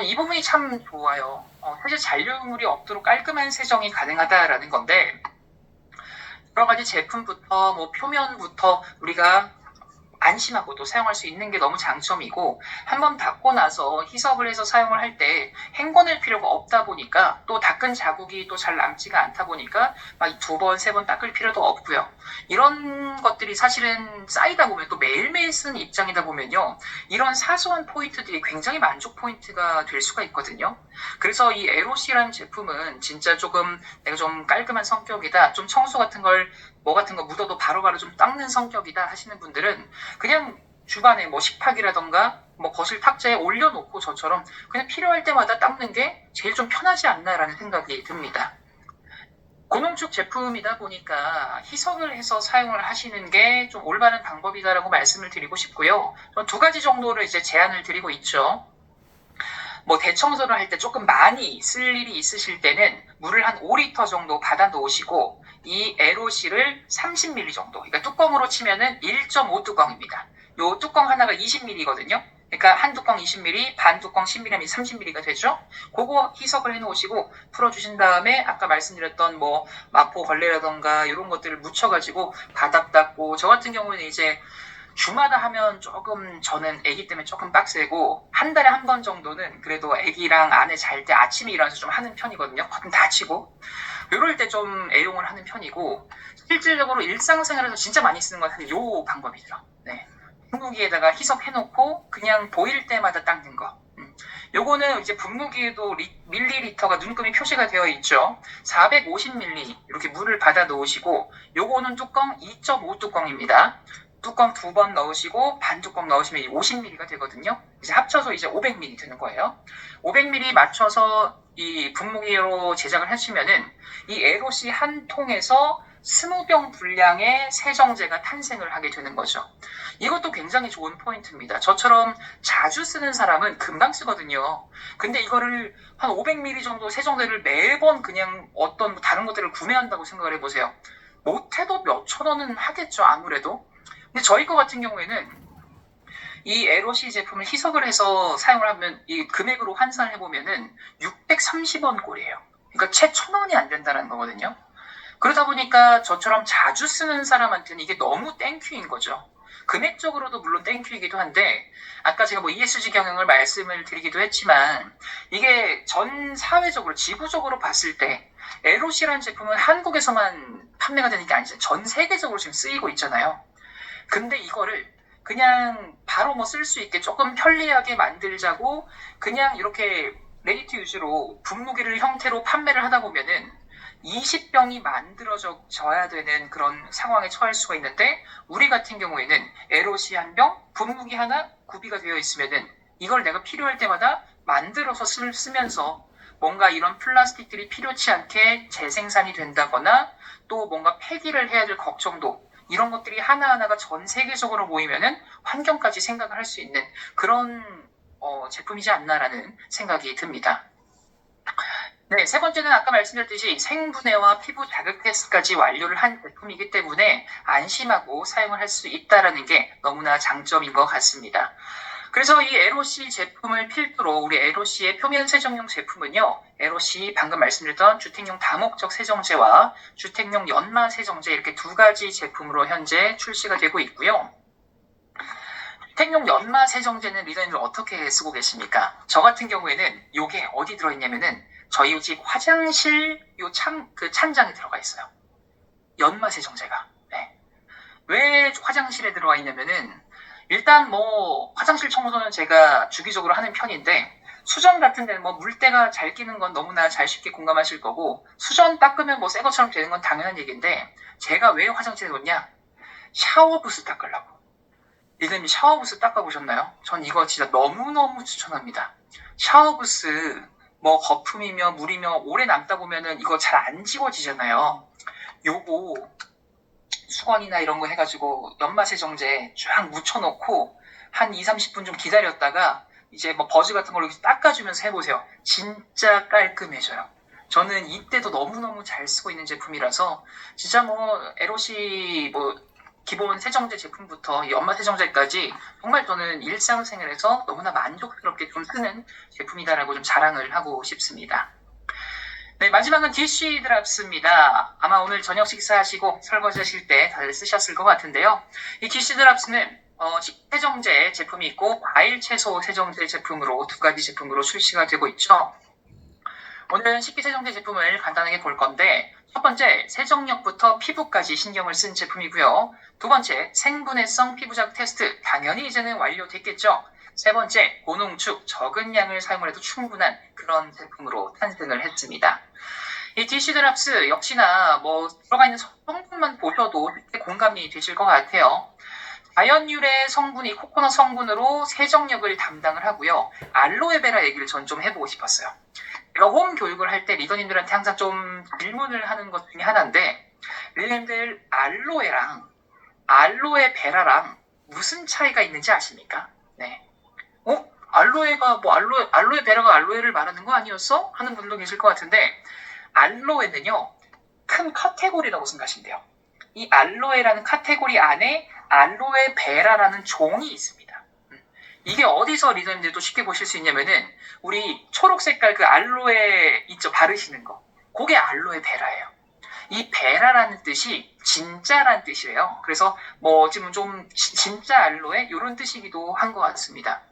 이 부분이 참 좋아요. 세제 잔류물이 없도록 깔끔한 세정이 가능하다라는 건데 여러 가지 제품부터 뭐 표면부터 우리가 안심하고 또 사용할 수 있는 게 너무 장점이고, 한번 닦고 나서 희석을 해서 사용을 할 때 헹궈낼 필요가 없다 보니까, 또 닦은 자국이 또 잘 남지가 않다 보니까 막 두 번, 세 번 닦을 필요도 없고요. 이런 것들이 사실은 쌓이다 보면, 또 매일매일 쓰는 입장이다 보면요, 이런 사소한 포인트들이 굉장히 만족 포인트가 될 수가 있거든요. 그래서 이 에로시라는 제품은 진짜 조금 내가 좀 깔끔한 성격이다, 좀 청소 같은 걸 뭐 같은 거 묻어도 바로바로 좀 닦는 성격이다 하시는 분들은 그냥 주방에 뭐 식탁이라던가 뭐 거실 탁자에 올려놓고 저처럼 그냥 필요할 때마다 닦는 게 제일 좀 편하지 않나라는 생각이 듭니다. 고농축 제품이다 보니까 희석을 해서 사용을 하시는 게 좀 올바른 방법이다라고 말씀을 드리고 싶고요. 두 가지 정도를 이제 제안을 드리고 있죠. 뭐 대청소를 할 때 조금 많이 쓸 일이 있으실 때는 물을 한 5리터 정도 받아 놓으시고, 이 에로시를 30ml 정도, 그러니까 뚜껑으로 치면은 1.5뚜껑입니다. 요 뚜껑 하나가 20ml거든요. 그러니까 한 뚜껑 20ml, 반 뚜껑 10ml면 30ml가 되죠. 그거 희석을 해놓으시고 풀어주신 다음에 아까 말씀드렸던 뭐 마포 걸레라던가 이런 것들을 묻혀가지고 바닥 닦고, 저 같은 경우는 이제 주마다 하면 조금, 저는 아기 때문에 조금 빡세고, 한 달에 한 번 정도는 그래도 아기랑 아내 잘 때 아침에 일어나서 좀 하는 편이거든요. 커튼 다 치고. 이럴 때 좀 애용을 하는 편이고, 실질적으로 일상생활에서 진짜 많이 쓰는 건 요 방법이죠. 네. 분무기에다가 희석해놓고 그냥 보일 때마다 닦는 거. 요거는 이제 분무기에도 밀리리터가 눈금이 표시가 되어 있죠. 450ml 이렇게 물을 받아 놓으시고, 요거는 뚜껑 2.5 뚜껑입니다. 뚜껑 2번 넣으시고 반 뚜껑 넣으시면 50ml가 되거든요. 이제 합쳐서 이제 500ml 되는 거예요. 500ml 맞춰서 이 분무기로 제작을 하시면은 이 에로시 한 통에서 20병 분량의 세정제가 탄생을 하게 되는 거죠. 이것도 굉장히 좋은 포인트입니다. 저처럼 자주 쓰는 사람은 금방 쓰거든요. 근데 이거를 한 500ml 정도 세정제를 매번 그냥 어떤 다른 것들을 구매한다고 생각을 해보세요. 못해도 몇천 원은 하겠죠, 아무래도. 근데 저희 거 같은 경우에는 이 에로시 제품을 희석을 해서 사용을 하면 이 금액으로 환산을 해보면은 630원 꼴이에요. 그러니까 채 1,000원이 안 된다는 거거든요. 그러다 보니까 저처럼 자주 쓰는 사람한테는 이게 너무 땡큐인 거죠. 금액적으로도 물론 땡큐이기도 한데, 아까 제가 뭐 ESG 경영을 말씀을 드리기도 했지만, 이게 전 사회적으로, 지구적으로 봤을 때 에로시라는 제품은 한국에서만 판매가 되는 게 아니죠. 전 세계적으로 지금 쓰이고 있잖아요. 근데 이거를 그냥 바로 뭐 쓸 수 있게 조금 편리하게 만들자고 그냥 이렇게 레디 투 유즈로 분무기를 형태로 판매를 하다 보면은 20병이 만들어져야 되는 그런 상황에 처할 수가 있는데, 우리 같은 경우에는 에로시 한 병, 분무기 하나 구비가 되어 있으면은 이걸 내가 필요할 때마다 만들어서 쓰면서 뭔가 이런 플라스틱들이 필요치 않게 재생산이 된다거나, 또 뭔가 폐기를 해야 될 걱정도, 이런 것들이 하나하나가 전 세계적으로 모이면은 환경까지 생각을 할 수 있는 그런 제품이지 않나라는 생각이 듭니다. 네, 세 번째는 아까 말씀드렸듯이 생분해와 피부 자극 테스트까지 완료를 한 제품이기 때문에 안심하고 사용을 할 수 있다는 게 너무나 장점인 것 같습니다. 그래서 이 에로시 제품을 필두로 우리 에로시의 표면 세정용 제품은요, 에로시 방금 말씀드렸던 주택용 다목적 세정제와 주택용 연마 세정제, 이렇게 두 가지 제품으로 현재 출시가 되고 있고요. 주택용 연마 세정제는 리더님들 어떻게 쓰고 계십니까? 저 같은 경우에는 이게 어디 들어있냐면은 저희 집 화장실 요 찬장에 들어가 있어요. 연마 세정제가. 네. 왜 화장실에 들어와 있냐면은, 일단 뭐 화장실 청소는 제가 주기적으로 하는 편인데, 수전 같은 데는 뭐 물때가 잘 끼는 건 너무나 잘 쉽게 공감하실 거고, 수전 닦으면 뭐 새 것처럼 되는 건 당연한 얘기인데, 제가 왜 화장실에 놓냐? 샤워부스 닦으려고. 리더님 샤워부스 닦아보셨나요? 전 이거 진짜 너무너무 추천합니다. 샤워부스 뭐 거품이며 물이며 오래 남다 보면은 이거 잘 안 지워지잖아요. 요거 수건이나 이런 거 해가지고 연마 세정제 쫙 묻혀놓고 한 2, 30분 좀 기다렸다가 이제 뭐 버즈 같은 걸로 닦아주면서 해보세요. 진짜 깔끔해져요. 저는 이때도 너무너무 잘 쓰고 있는 제품이라서 진짜 뭐 에로시 뭐 기본 세정제 제품부터 연마 세정제까지 정말 저는 일상생활에서 너무나 만족스럽게 좀 쓰는 제품이다라고 좀 자랑을 하고 싶습니다. 네, 마지막은 DC 드랍스입니다. 아마 오늘 저녁 식사하시고 설거지 하실 때 다들 쓰셨을 것 같은데요. 이 DC 드랍스는 식세정제 제품이 있고 과일 채소 세정제 제품으로 두 가지 제품으로 출시가 되고 있죠. 오늘은 식기세정제 제품을 간단하게 볼 건데 첫 번째, 세정력부터 피부까지 신경을 쓴 제품이고요. 두 번째, 생분해성 피부자극 테스트 당연히 이제는 완료됐겠죠. 세 번째, 고농축 적은 양을 사용해도 충분한 그런 제품으로 탄생을 했습니다. 이 DC 드랍스 역시나 들어가 있는 성분만 보셔도 쉽게 공감이 되실 것 같아요. 자연유래 성분이 코코넛 성분으로 세정력을 담당을 하고요. 알로에베라 얘기를 전 좀 해보고 싶었어요. 제가 홈 교육을 할 때 리더님들한테 항상 좀 질문을 하는 것 중에 하나인데, 리더님들 알로에랑 알로에베라랑 무슨 차이가 있는지 아십니까? 네. 알로에가 알로에베라가 알로에를 말하는 거 아니었어? 하는 분도 계실 것 같은데, 알로에는요, 큰 카테고리라고 생각하시면 돼요. 이 알로에라는 카테고리 안에 알로에베라라는 종이 있습니다. 이게 어디서 리더님들도 쉽게 보실 수 있냐면은 우리 초록 색깔 그 알로에 있죠, 바르시는 거. 그게 알로에베라예요. 이 베라라는 뜻이 진짜라는 뜻이에요. 그래서 지금 좀 진짜 알로에 이런 뜻이기도 한 것 같습니다.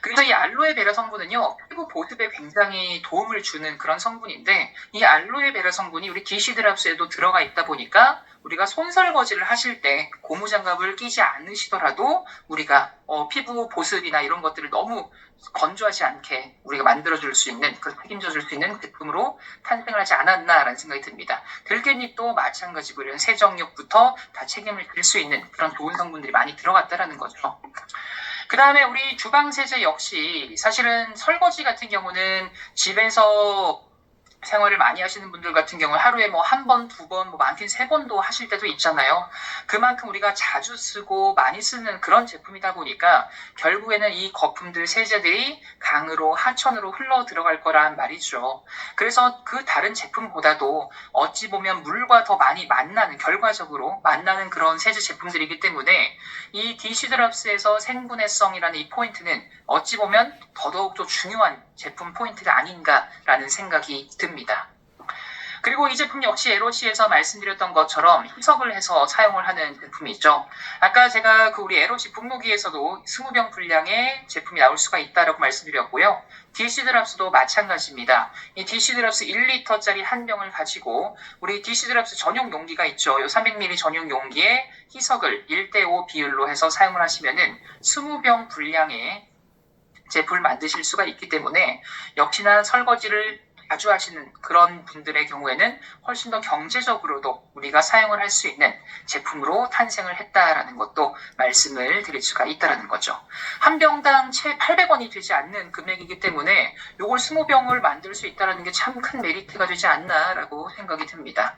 그래서 이 알로에베라 성분은요, 피부 보습에 굉장히 도움을 주는 그런 성분인데, 이 알로에베라 성분이 우리 DC 드랍스에도 들어가 있다 보니까 우리가 손 설거지를 하실 때 고무장갑을 끼지 않으시더라도 우리가 피부 보습이나 이런 것들을 너무 건조하지 않게 우리가 만들어줄 수 있는, 책임져줄 수 있는 제품으로 탄생을 하지 않았나라는 생각이 듭니다. 들깻잎도 마찬가지고 이런 세정력부터 다 책임을 질 수 있는 그런 좋은 성분들이 많이 들어갔다라는 거죠. 그 다음에 우리 주방세제 역시 사실은 설거지 같은 경우는 집에서 생활을 많이 하시는 분들 같은 경우 하루에 한 번, 두 번, 많게는 세 번도 하실 때도 있잖아요. 그만큼 우리가 자주 쓰고 많이 쓰는 그런 제품이다 보니까 결국에는 이 거품들, 세제들이 강으로, 하천으로 흘러 들어갈 거란 말이죠. 그래서 그 다른 제품보다도 어찌 보면 물과 더 많이 만나는, 결과적으로 만나는 그런 세제 제품들이기 때문에 이 DC 드랍스에서 생분해성이라는 이 포인트는 어찌 보면 더더욱더 중요한 제품 포인트가 아닌가라는 생각이 듭니다. 그리고 이 제품 역시 에로시에서 말씀드렸던 것처럼 희석을 해서 사용을 하는 제품이죠. 아까 제가 우리 에로시 분무기에서도 20병 분량의 제품이 나올 수가 있다라고 말씀드렸고요. DC 드랍스도 마찬가지입니다. 이 DC 드랍스 1리터짜리 한 병을 가지고 우리 DC 드랍스 전용 용기가 있죠. 이 300ml 전용 용기에 희석을 1대5 비율로 해서 사용을 하시면은 20병 분량의 제품을 만드실 수가 있기 때문에 역시나 설거지를 자주 하시는 그런 분들의 경우에는 훨씬 더 경제적으로도 우리가 사용을 할 수 있는 제품으로 탄생을 했다라는 것도 말씀을 드릴 수가 있다라는 거죠. 한 병당 채 800원이 되지 않는 금액이기 때문에 이걸 20병을 만들 수 있다는 게 참 큰 메리트가 되지 않나라고 생각이 듭니다.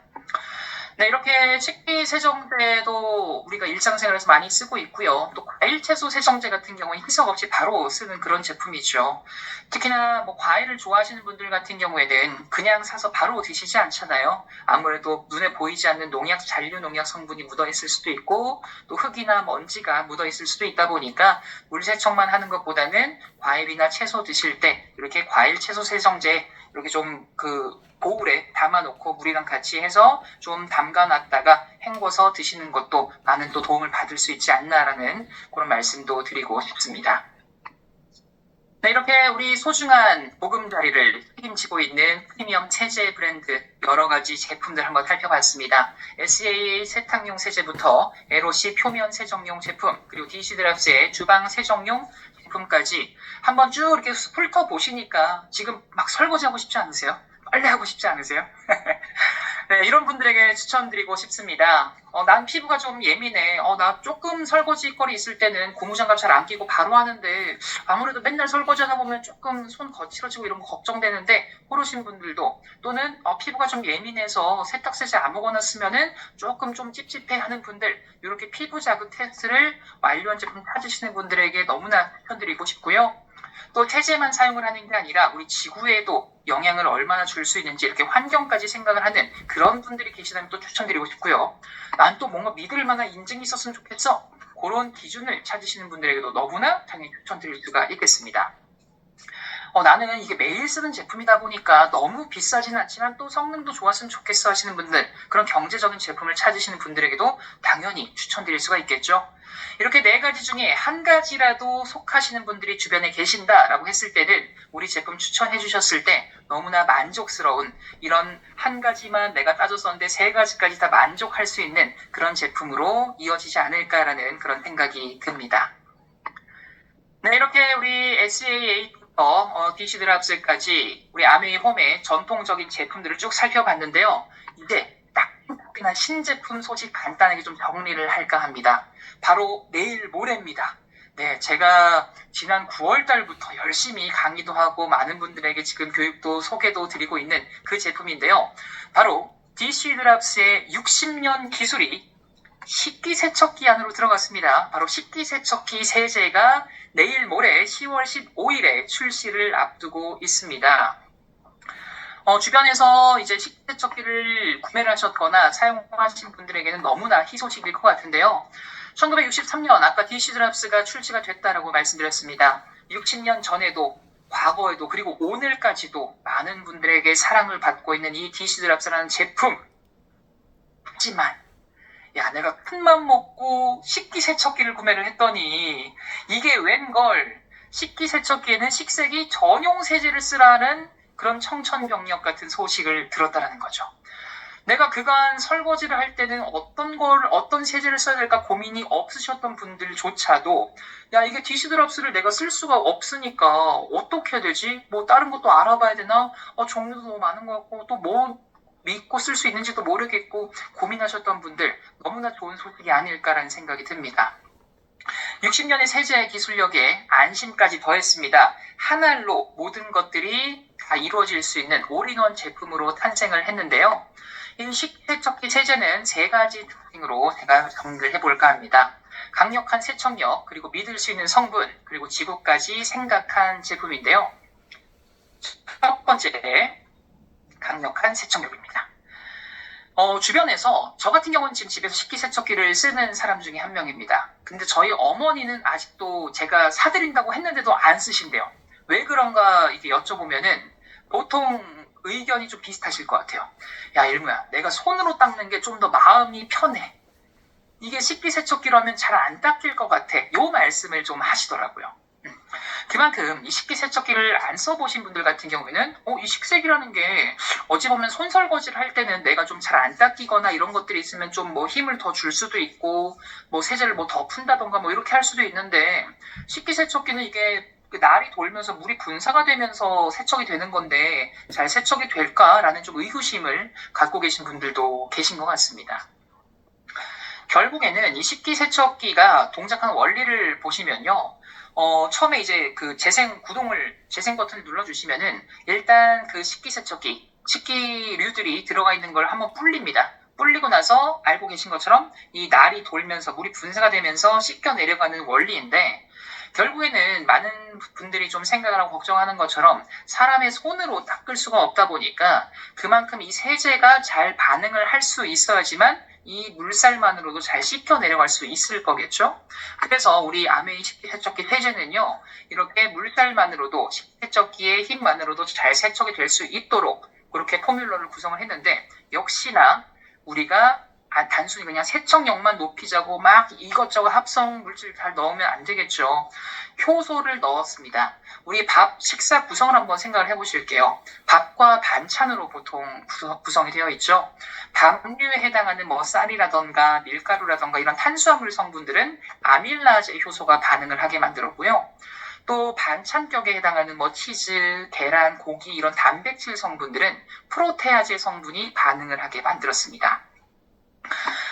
네, 이렇게 식기세정제도 우리가 일상생활에서 많이 쓰고 있고요. 또 과일 채소 세정제 같은 경우는 희석 없이 바로 쓰는 그런 제품이죠. 특히나 과일을 좋아하시는 분들 같은 경우에는 그냥 사서 바로 드시지 않잖아요. 아무래도 눈에 보이지 않는 농약, 잔류 농약 성분이 묻어있을 수도 있고 또 흙이나 먼지가 묻어있을 수도 있다 보니까 물 세척만 하는 것보다는 과일이나 채소 드실 때 이렇게 과일 채소 세정제 이렇게 좀 보울에 담아놓고 물이랑 같이 해서 좀 담가놨다가 헹궈서 드시는 것도 많은 또 도움을 받을 수 있지 않나라는 그런 말씀도 드리고 싶습니다. 네, 이렇게 우리 소중한 보금자리를 책임지고 있는 프리미엄 세제 브랜드 여러 가지 제품들 한번 살펴봤습니다. SAA 세탁용 세제부터 에로시 표면 세정용 제품, 그리고 DC 드랍스의 주방 세정용 제품까지 한번 쭉 이렇게 훑어보시니까 지금 막 설거지하고 싶지 않으세요? 빨리 하고 싶지 않으세요? 네, 이런 분들에게 추천드리고 싶습니다. 난 피부가 좀 예민해. 나 조금 설거지거리 있을 때는 고무장갑 잘 안 끼고 바로 하는데 아무래도 맨날 설거지 하다 보면 조금 손 거칠어지고 이런 거 걱정되는데 그러신 분들도 또는 피부가 좀 예민해서 세탁세제 아무거나 쓰면은 조금 좀 찝찝해 하는 분들 이렇게 피부 자극 테스트를 완료한 제품 찾으시는 분들에게 너무나 추천드리고 싶고요. 또 세제만 사용을 하는 게 아니라 우리 지구에도 영향을 얼마나 줄 수 있는지 이렇게 환경까지 생각을 하는 그런 분들이 계시다면 또 추천드리고 싶고요. 난 또 뭔가 믿을 만한 인증이 있었으면 좋겠어. 그런 기준을 찾으시는 분들에게도 너무나 당연히 추천드릴 수가 있겠습니다. 나는 이게 매일 쓰는 제품이다 보니까 너무 비싸지는 않지만 또 성능도 좋았으면 좋겠어 하시는 분들, 그런 경제적인 제품을 찾으시는 분들에게도 당연히 추천드릴 수가 있겠죠. 이렇게 네 가지 중에 한 가지라도 속하시는 분들이 주변에 계신다라고 했을 때는 우리 제품 추천해 주셨을 때 너무나 만족스러운, 이런 한 가지만 내가 따졌었는데 세 가지까지 다 만족할 수 있는 그런 제품으로 이어지지 않을까라는 그런 생각이 듭니다. 네, 이렇게 우리 SAA DC 드랍스까지 우리 아메이 홈의 전통적인 제품들을 쭉 살펴봤는데요. 이제 따끈따끈한 신제품 소식 간단하게 좀 정리를 할까 합니다. 바로 내일 모레입니다. 네, 제가 지난 9월 달부터 열심히 강의도 하고 많은 분들에게 지금 교육도 소개도 드리고 있는 그 제품인데요. 바로 DC 드랍스의 60년 기술이 식기세척기 안으로 들어갔습니다. 바로 식기세척기 세제가 내일 모레 10월 15일에 출시를 앞두고 있습니다. 주변에서 이제 식기세척기를 구매를 하셨거나 사용하신 분들에게는 너무나 희소식일 것 같은데요. 1963년 아까 DC 드랍스가 출시가 됐다라고 말씀드렸습니다. 60년 전에도 과거에도 그리고 오늘까지도 많은 분들에게 사랑을 받고 있는 이 DC 드랍스라는 제품. 하지만 야, 내가 큰맘 먹고 식기세척기를 구매를 했더니 이게 웬걸, 식기세척기에는 식세기 전용 세제를 쓰라는 그런 청천벽력 같은 소식을 들었다라는 거죠. 내가 그간 설거지를 할 때는 어떤 세제를 써야 될까 고민이 없으셨던 분들조차도 야, 이게 DC 드랍스를 내가 쓸 수가 없으니까 어떻게 해야 되지? 뭐 다른 것도 알아봐야 되나? 종류도 너무 많은 것 같고 또 뭐 믿고 쓸 수 있는지도 모르겠고 고민하셨던 분들, 너무나 좋은 소식이 아닐까라는 생각이 듭니다. 60년의 세제 기술력에 안심까지 더했습니다. 한 알로 모든 것들이 다 이루어질 수 있는 올인원 제품으로 탄생을 했는데요. 이 식세척기 세제는 세 가지 특징으로 제가 정리를 해볼까 합니다. 강력한 세척력, 그리고 믿을 수 있는 성분, 그리고 지구까지 생각한 제품인데요. 첫 번째, 강력한 세척력입니다. 주변에서 저 같은 경우는 지금 집에서 식기세척기를 쓰는 사람 중에 한 명입니다. 근데 저희 어머니는 아직도 제가 사드린다고 했는데도 안 쓰신대요. 왜 그런가 이렇게 여쭤보면은 보통 의견이 좀 비슷하실 것 같아요. 야, 일무야, 내가 손으로 닦는 게 좀 더 마음이 편해. 이게 식기세척기로 하면 잘 안 닦일 것 같아. 요 말씀을 좀 하시더라고요. 그만큼 이 식기세척기를 안 써보신 분들 같은 경우에는 이 식세기라는 게 어찌 보면 손설거지를 할 때는 내가 좀 잘 안 닦이거나 이런 것들이 있으면 좀 뭐 힘을 더 줄 수도 있고 뭐 세제를 뭐 더 푼다던가 뭐 이렇게 할 수도 있는데, 식기세척기는 이게 날이 돌면서 물이 분사가 되면서 세척이 되는 건데 잘 세척이 될까라는 좀 의구심을 갖고 계신 분들도 계신 것 같습니다. 결국에는 이 식기세척기가 동작하는 원리를 보시면요. 처음에 이제 그 재생 버튼을 눌러주시면은 일단 그 식기세척기, 식기류들이 들어가 있는 걸 한번 불립니다. 불리고 나서 알고 계신 것처럼 이 날이 돌면서 물이 분사가 되면서 씻겨 내려가는 원리인데, 결국에는 많은 분들이 좀 생각을 하고 걱정하는 것처럼 사람의 손으로 닦을 수가 없다 보니까 그만큼 이 세제가 잘 반응을 할 수 있어야지만 이 물살만으로도 잘 씻겨 내려갈 수 있을 거겠죠. 그래서 우리 아메이 식기세척기 세제는요, 이렇게 물살만으로도 식기세척기의 힘만으로도 잘 세척이 될 수 있도록 그렇게 포뮬러를 구성을 했는데, 역시나 우리가 단순히 그냥 세척력만 높이자고 막 이것저것 합성 물질 잘 넣으면 안 되겠죠. 효소를 넣었습니다. 우리 밥 식사 구성을 한번 생각을 해보실게요. 밥과 반찬으로 보통 구성이 되어 있죠. 밥류에 해당하는 뭐 쌀이라던가 밀가루라던가 이런 탄수화물 성분들은 아밀라제 효소가 반응을 하게 만들었고요. 또 반찬격에 해당하는 뭐 치즈, 계란, 고기 이런 단백질 성분들은 프로테아제 성분이 반응을 하게 만들었습니다.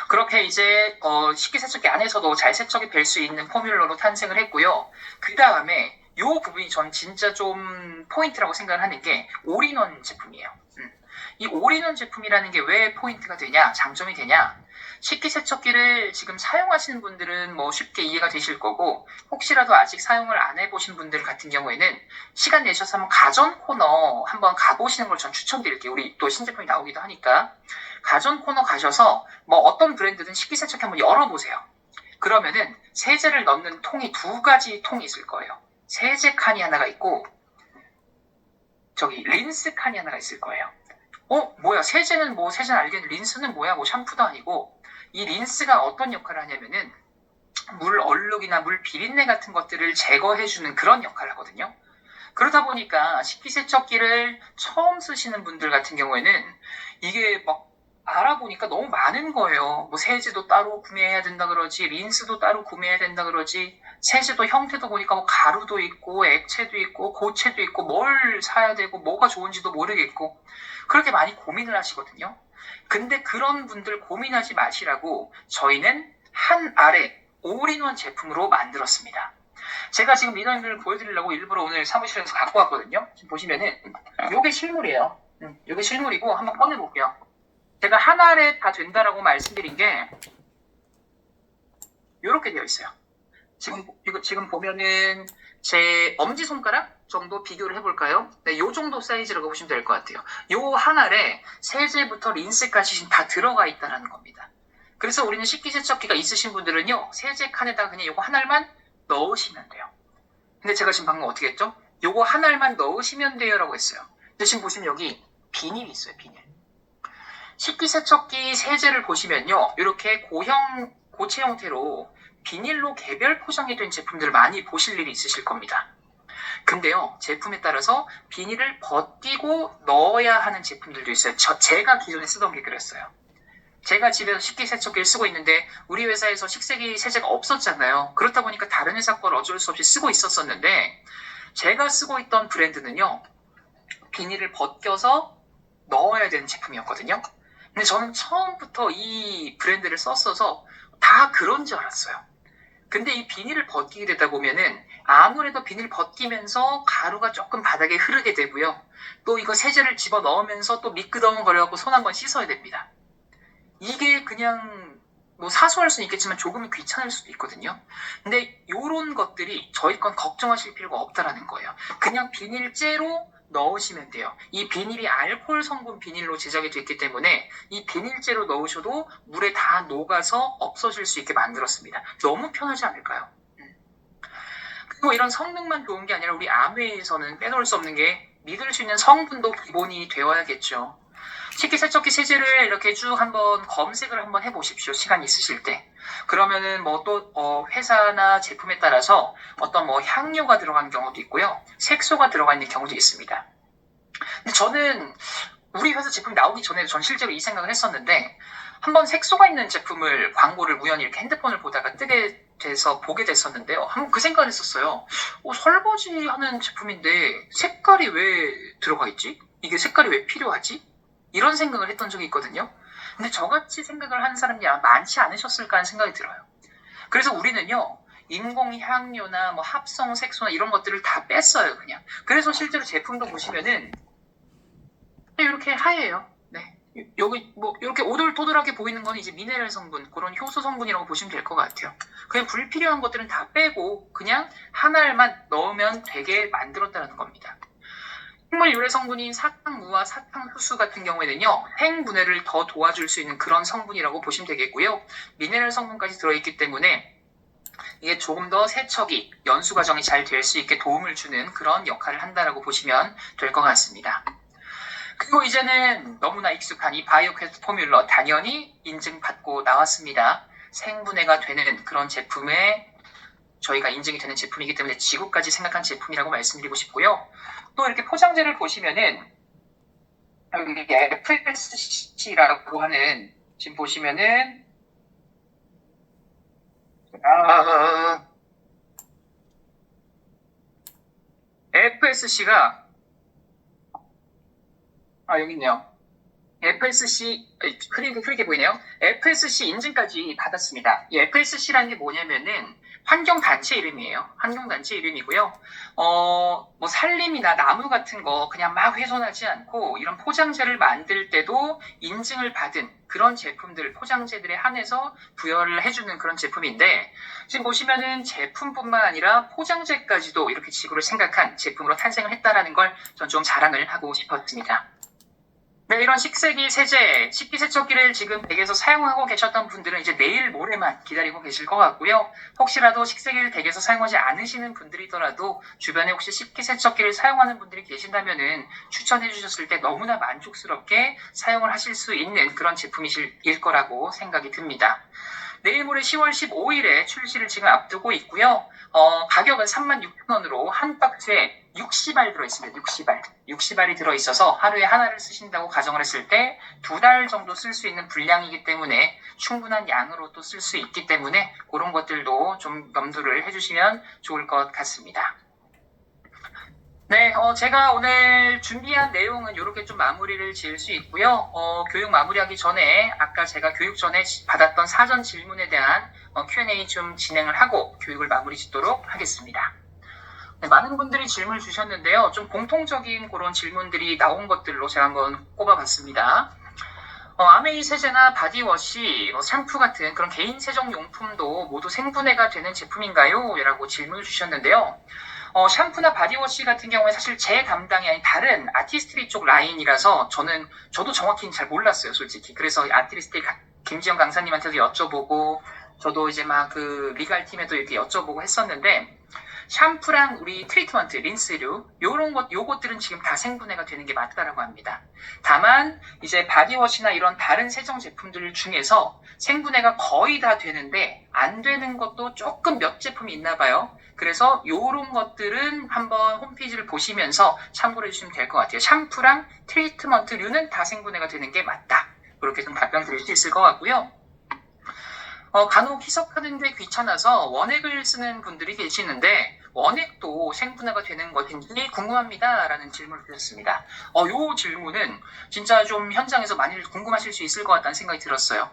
그렇게 이제 식기세척기 안에서도 잘 세척이 될 수 있는 포뮬러로 탄생을 했고요. 그 다음에 이 부분이 전 진짜 좀 포인트라고 생각을 하는 게 올인원 제품이에요. 이 올인원 제품이라는 게 왜 포인트가 되냐, 장점이 되냐. 식기세척기를 지금 사용하시는 분들은 뭐 쉽게 이해가 되실 거고, 혹시라도 아직 사용을 안 해보신 분들 같은 경우에는 시간 내셔서 한번 가전 코너 한번 가보시는 걸 전 추천드릴게요. 우리 또 신제품이 나오기도 하니까. 가전 코너 가셔서 뭐 어떤 브랜드든 식기세척기 한번 열어보세요. 그러면은 세제를 넣는 통이 두 가지 통이 있을 거예요. 세제 칸이 하나가 있고 저기 린스 칸이 하나가 있을 거예요. 뭐야, 세제는 뭐, 세제는 알겠는데 린스는 뭐야, 뭐 샴푸도 아니고. 이 린스가 어떤 역할을 하냐면은 물 얼룩이나 물 비린내 같은 것들을 제거해주는 그런 역할을 하거든요. 그러다 보니까 식기세척기를 처음 쓰시는 분들 같은 경우에는 이게 막 알아보니까 너무 많은 거예요. 뭐 세제도 따로 구매해야 된다 그러지, 린스도 따로 구매해야 된다 그러지, 세제도 형태도 보니까 뭐 가루도 있고, 액체도 있고, 고체도 있고, 뭘 사야 되고, 뭐가 좋은지도 모르겠고, 그렇게 많이 고민을 하시거든요. 근데 그런 분들 고민하지 마시라고 저희는 한 알에 올인원 제품으로 만들었습니다. 제가 지금 민원인을 보여드리려고 일부러 오늘 사무실에서 갖고 왔거든요. 지금 보시면은 요게 실물이에요. 요게 실물이고 한번 꺼내볼게요. 제가 한 알에 다 된다라고 말씀드린 게 요렇게 되어 있어요. 지금 보면은 제 엄지손가락 정도 비교를 해볼까요? 네, 요 정도 사이즈라고 보시면 될 것 같아요. 요 한 알에 세제부터 린스까지 다 들어가 있다는 겁니다. 그래서 우리는 식기세척기가 있으신 분들은요, 세제 칸에다가 그냥 요거 한 알만 넣으시면 돼요. 근데 제가 지금 방금 어떻게 했죠? 요거 한 알만 넣으시면 돼요 라고 했어요. 근데 지금 보시면 여기 비닐이 있어요, 비닐. 식기세척기 세제를 보시면요, 이렇게 고체 형태로 비닐로 개별 포장이 된 제품들을 많이 보실 일이 있으실 겁니다. 근데요, 제품에 따라서 비닐을 벗기고 넣어야 하는 제품들도 있어요. 제가 기존에 쓰던 게 그랬어요. 제가 집에서 식기세척기를 쓰고 있는데 우리 회사에서 식세기 세제가 없었잖아요. 그렇다 보니까 다른 회사 걸 어쩔 수 없이 쓰고 있었었는데 제가 쓰고 있던 브랜드는요, 비닐을 벗겨서 넣어야 되는 제품이었거든요. 근데 저는 처음부터 이 브랜드를 썼어서 다 그런 줄 알았어요. 근데 이 비닐을 벗기게 되다 보면은 아무래도 비닐 벗기면서 가루가 조금 바닥에 흐르게 되고요. 또 이거 세제를 집어 넣으면서 또 미끄덩거려갖고 손 한번 씻어야 됩니다. 이게 그냥 뭐 사소할 수는 있겠지만 조금은 귀찮을 수도 있거든요. 근데 이런 것들이 저희 건 걱정하실 필요가 없다라는 거예요. 그냥 비닐째로 넣으시면 돼요. 이 비닐이 알코올 성분 비닐로 제작이 됐기 때문에 이 비닐째로 넣으셔도 물에 다 녹아서 없어질 수 있게 만들었습니다. 너무 편하지 않을까요? 그리고 이런 성능만 좋은 게 아니라 우리 아메에서는 빼놓을 수 없는 게 믿을 수 있는 성분도 기본이 되어야겠죠. 식기세척기 세제를 이렇게 쭉 한번 검색을 한번 해보십시오. 시간 있으실 때. 그러면은 뭐 또 회사나 제품에 따라서 어떤 뭐 향료가 들어간 경우도 있고요. 색소가 들어가 있는 경우도 있습니다. 근데 저는 우리 회사 제품이 나오기 전에 전 실제로 이 생각을 했었는데 한번 색소가 있는 제품을 광고를 우연히 이렇게 핸드폰을 보다가 뜨게 돼서 보게 됐었는데요. 한번 그 생각을 했었어요. 설거지하는 제품인데 색깔이 왜 들어가 있지? 이게 색깔이 왜 필요하지? 이런 생각을 했던 적이 있거든요. 근데 저같이 생각을 하는 사람이 아마 많지 않으셨을까 하는 생각이 들어요. 그래서 우리는요, 인공 향료나 뭐 합성 색소나 이런 것들을 다 뺐어요, 그냥. 그래서 실제로 제품도 보시면은 이렇게 하얘요. 네. 여기 뭐 이렇게 오돌토돌하게 보이는 건 이제 미네랄 성분, 그런 효소 성분이라고 보시면 될 것 같아요. 그냥 불필요한 것들은 다 빼고 그냥 한 알만 넣으면 되게 만들었다는 겁니다. 식물 유래 성분인 사탕무와 사탕효소 같은 경우에는요, 핵분해를 더 도와줄 수 있는 그런 성분이라고 보시면 되겠고요. 미네랄 성분까지 들어있기 때문에 이게 조금 더 세척이, 연수 과정이 잘 될 수 있게 도움을 주는 그런 역할을 한다라고 보시면 될 것 같습니다. 그리고 이제는 너무나 익숙한 이 바이오퀘스트 포뮬러 당연히 인증받고 나왔습니다. 생분해가 되는 그런 제품에 저희가 인증이 되는 제품이기 때문에 지구까지 생각한 제품이라고 말씀드리고 싶고요. 또 이렇게 포장재를 보시면은 여기 FSC라고 하는, 지금 보시면은 FSC가 여기 있네요. FSC 흐리게 보이네요. FSC 인증까지 받았습니다. 이 FSC라는 게 뭐냐면은 환경단체 이름이에요. 환경단체 이름이고요. 뭐 산림이나 나무 같은 거 그냥 막 훼손하지 않고 이런 포장재를 만들 때도 인증을 받은 그런 제품들, 포장재들에 한해서 부여를 해주는 그런 제품인데, 지금 보시면은 제품뿐만 아니라 포장재까지도 이렇게 지구를 생각한 제품으로 탄생을 했다라는 걸 전 좀 자랑을 하고 싶었습니다. 네, 이런 식세기 세제, 식기세척기를 지금 댁에서 사용하고 계셨던 분들은 이제 내일 모레만 기다리고 계실 것 같고요. 혹시라도 식세기를 댁에서 사용하지 않으시는 분들이더라도 주변에 혹시 식기세척기를 사용하는 분들이 계신다면은 추천해 주셨을 때 너무나 만족스럽게 사용을 하실 수 있는 그런 제품이실 거라고 생각이 듭니다. 내일 모레 10월 15일에 출시를 지금 앞두고 있고요. 가격은 36,000원으로 한 박스에 60알 들어있습니다. 60알. 60알이 들어있어서 하루에 하나를 쓰신다고 가정을 했을 때 2달 정도 쓸 수 있는 분량이기 때문에 충분한 양으로 또 쓸 수 있기 때문에 그런 것들도 좀 염두를 해주시면 좋을 것 같습니다. 네, 제가 오늘 준비한 내용은 이렇게 좀 마무리를 지을 수 있고요. 교육 마무리하기 전에 아까 제가 교육 전에 받았던 사전 질문에 대한 Q&A 좀 진행을 하고 교육을 마무리 짓도록 하겠습니다. 네, 많은 분들이 질문을 주셨는데요. 좀 공통적인 그런 질문들이 나온 것들로 제가 한번 꼽아봤습니다. 아메이 세제나 바디워시, 샴푸 같은 그런 개인 세정용품도 모두 생분해가 되는 제품인가요? 라고 질문을 주셨는데요. 샴푸나 바디워시 같은 경우에 사실 제 담당이 아닌 다른 아티스트리 쪽 라인이라서 저도 정확히는 잘 몰랐어요, 솔직히. 그래서 아티스트리 김지영 강사님한테도 여쭤보고, 저도 이제 막 그 리갈 팀에도 이렇게 여쭤보고 했었는데, 샴푸랑 우리 트리트먼트, 린스류, 요것들은 지금 다 생분해가 되는 게 맞다라고 합니다. 다만, 이제 바디워시나 이런 다른 세정 제품들 중에서 생분해가 거의 다 되는데, 안 되는 것도 조금 몇 제품이 있나 봐요. 그래서 요런 것들은 한번 홈페이지를 보시면서 참고를 해주시면 될 것 같아요. 샴푸랑 트리트먼트류는 다 생분해가 되는 게 맞다. 그렇게 좀 답변 드릴 수 있을 것 같고요. 간혹 희석하는 데 귀찮아서 원액을 쓰는 분들이 계시는데 원액도 생분해가 되는 것인지 궁금합니다. 라는 질문을 드렸습니다. 요 질문은 진짜 좀 현장에서 많이 궁금하실 수 있을 것 같다는 생각이 들었어요.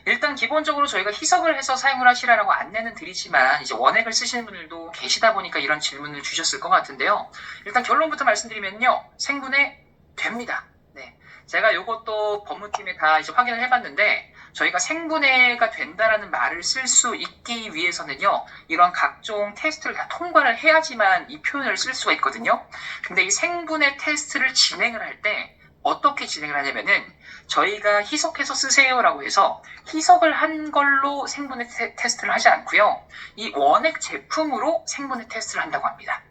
일단 기본적으로 저희가 희석을 해서 사용을 하시라고 안내는 드리지만 이제 원액을 쓰시는 분들도 계시다 보니까 이런 질문을 주셨을 것 같은데요. 일단 결론부터 말씀드리면요. 생분해 됩니다. 네. 제가 이것도 법무팀에 다 이제 확인을 해봤는데 저희가 생분해가 된다라는 말을 쓸 수 있기 위해서는요. 이런 각종 테스트를 다 통과를 해야지만 이 표현을 쓸 수가 있거든요. 근데 이 생분해 테스트를 진행을 할 때 어떻게 진행을 하냐면은 저희가 희석해서 쓰세요라고 해서 희석을 한 걸로 생분해 테스트를 하지 않고요. 이 원액 제품으로 생분해 테스트를 한다고 합니다.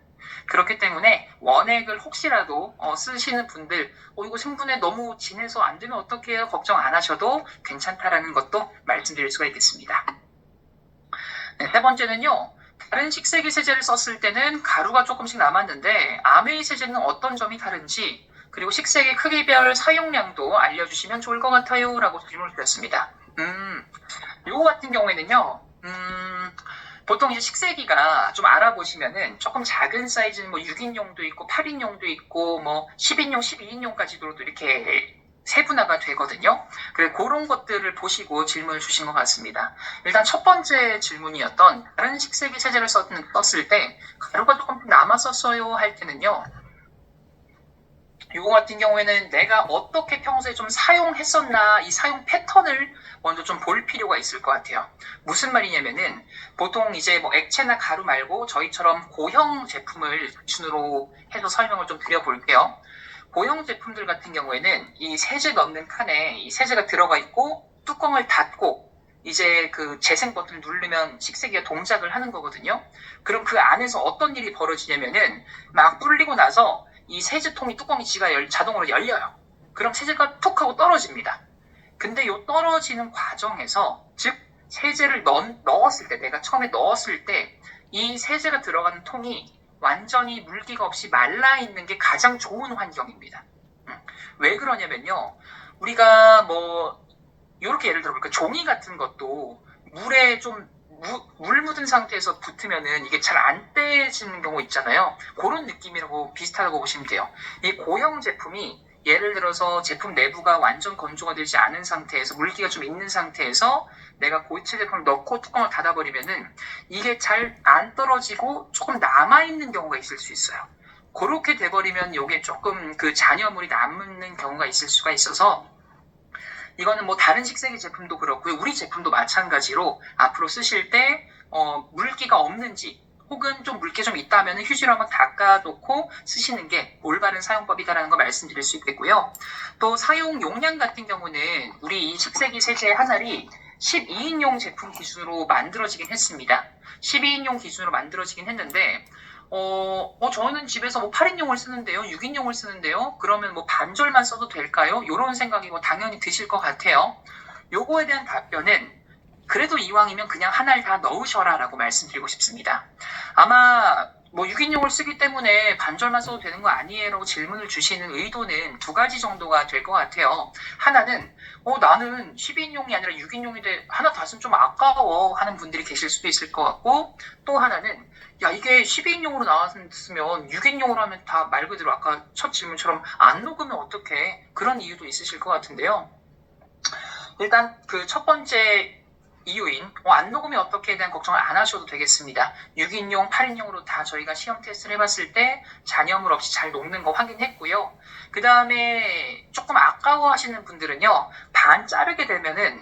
그렇기 때문에 원액을 혹시라도 쓰시는 분들 이거 생분해 너무 진해서 안 되면 어떻게 해요? 걱정 안 하셔도 괜찮다라는 것도 말씀드릴 수가 있겠습니다. 네, 세 번째는요. 다른 식세기 세제를 썼을 때는 가루가 조금씩 남았는데 아메이 세제는 어떤 점이 다른지 그리고 식세기 크기별 사용량도 알려주시면 좋을 것 같아요 라고 질문을 드렸습니다. 요거 같은 경우에는요. 보통 이제 식세기가 좀 알아보시면은 조금 작은 사이즈는 뭐 6인용도 있고 8인용도 있고 뭐 10인용, 12인용까지도 이렇게 세분화가 되거든요. 그래서 그런 것들을 보시고 질문을 주신 것 같습니다. 일단 첫 번째 질문이었던 다른 식세기 세제를 썼을 때 가루가 조금 남았었어요 할 때는요. 이거 같은 경우에는 내가 어떻게 평소에 좀 사용했었나 이 사용 패턴을 먼저 좀 볼 필요가 있을 것 같아요. 무슨 말이냐면은 보통 이제 뭐 액체나 가루 말고 저희처럼 고형 제품을 기준으로 해서 설명을 좀 드려볼게요. 고형 제품들 같은 경우에는 이 세제 넣는 칸에 이 세제가 들어가 있고 뚜껑을 닫고 이제 그 재생 버튼을 누르면 식세기가 동작을 하는 거거든요. 그럼 그 안에서 어떤 일이 벌어지냐면은 막 불리고 나서 이 세제통이 뚜껑이 자동으로 열려요. 그럼 세제가 툭 하고 떨어집니다. 근데 이 떨어지는 과정에서 즉 세제를 넣었을 때 내가 처음에 넣었을 때 이 세제가 들어가는 통이 완전히 물기가 없이 말라있는 게 가장 좋은 환경입니다. 왜 그러냐면요. 우리가 뭐 이렇게 예를 들어볼까 종이 같은 것도 물에 좀 물 묻은 상태에서 붙으면은 이게 잘 안 떼지는 경우 있잖아요. 그런 느낌이라고 비슷하다고 보시면 돼요. 이 고형 제품이 예를 들어서 제품 내부가 완전 건조가 되지 않은 상태에서 물기가 좀 있는 상태에서 내가 고체 제품을 넣고 뚜껑을 닫아버리면은 이게 잘 안 떨어지고 조금 남아있는 경우가 있을 수 있어요. 그렇게 돼버리면 이게 조금 그 잔여물이 남는 경우가 있을 수가 있어서 이거는 뭐 다른 식세기 제품도 그렇고요. 우리 제품도 마찬가지로 앞으로 쓰실 때 물기가 없는지 혹은 좀 물기 좀 있다면 휴지로 한번 닦아놓고 쓰시는 게 올바른 사용법이다라는 거 말씀드릴 수 있겠고요. 또 사용 용량 같은 경우는 우리 이 10세기 세제 한 알이 12인용 제품 기준으로 만들어지긴 했습니다. 12인용 기준으로 만들어지긴 했는데 저는 집에서 뭐 8인용을 쓰는데요, 6인용을 쓰는데요, 그러면 뭐 반절만 써도 될까요? 이런 생각이 뭐 당연히 드실 것 같아요. 요거에 대한 답변은 그래도 이왕이면 그냥 한 알 다 넣으셔라 라고 말씀드리고 싶습니다. 아마 뭐 6인용을 쓰기 때문에 반절만 써도 되는 거 아니에요? 라고 질문을 주시는 의도는 두 가지 정도가 될 것 같아요. 하나는 나는 12인용이 아니라 6인용인데 하나 다 쓰면 좀 아까워 하는 분들이 계실 수도 있을 것 같고, 또 하나는 야 이게 12인용으로 나왔으면 6인용으로 하면 다 말 그대로 아까 첫 질문처럼 안 녹으면 어떡해, 그런 이유도 있으실 것 같은데요. 일단 그 첫 번째 이유인 안 녹으면 어떻게에 대한 걱정을 안 하셔도 되겠습니다. 6인용, 8인용으로 다 저희가 시험 테스트를 해봤을 때 잔여물 없이 잘 녹는 거 확인했고요. 그 다음에 조금 아까워 하시는 분들은요, 반 자르게 되면은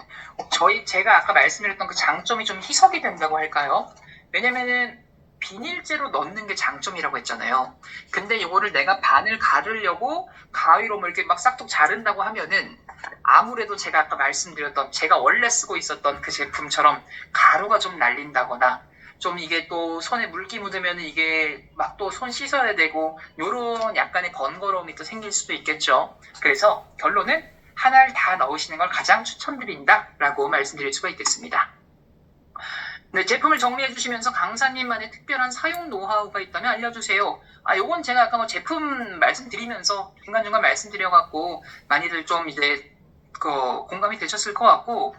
제가 아까 말씀드렸던 그 장점이 좀 희석이 된다고 할까요? 왜냐면은 비닐재로 넣는 게 장점이라고 했잖아요. 근데 이거를 내가 반을 가르려고 가위로 뭐 이렇게 막 싹둑 자른다고 하면은 아무래도 제가 아까 말씀드렸던 제가 원래 쓰고 있었던 그 제품처럼 가루가 좀 날린다거나 좀 이게 또 손에 물기 묻으면 이게 막 또 손 씻어야 되고 요런 약간의 번거로움이 또 생길 수도 있겠죠. 그래서 결론은 한 알 다 넣으시는 걸 가장 추천드린다라고 말씀드릴 수가 있겠습니다. 네, 제품을 정리해 주시면서 강사님만의 특별한 사용 노하우가 있다면 알려주세요. 요건 제가 아까 뭐 제품 말씀드리면서 중간중간 말씀드려갖고 많이들 좀 이제 공감이 되셨을 것 같고,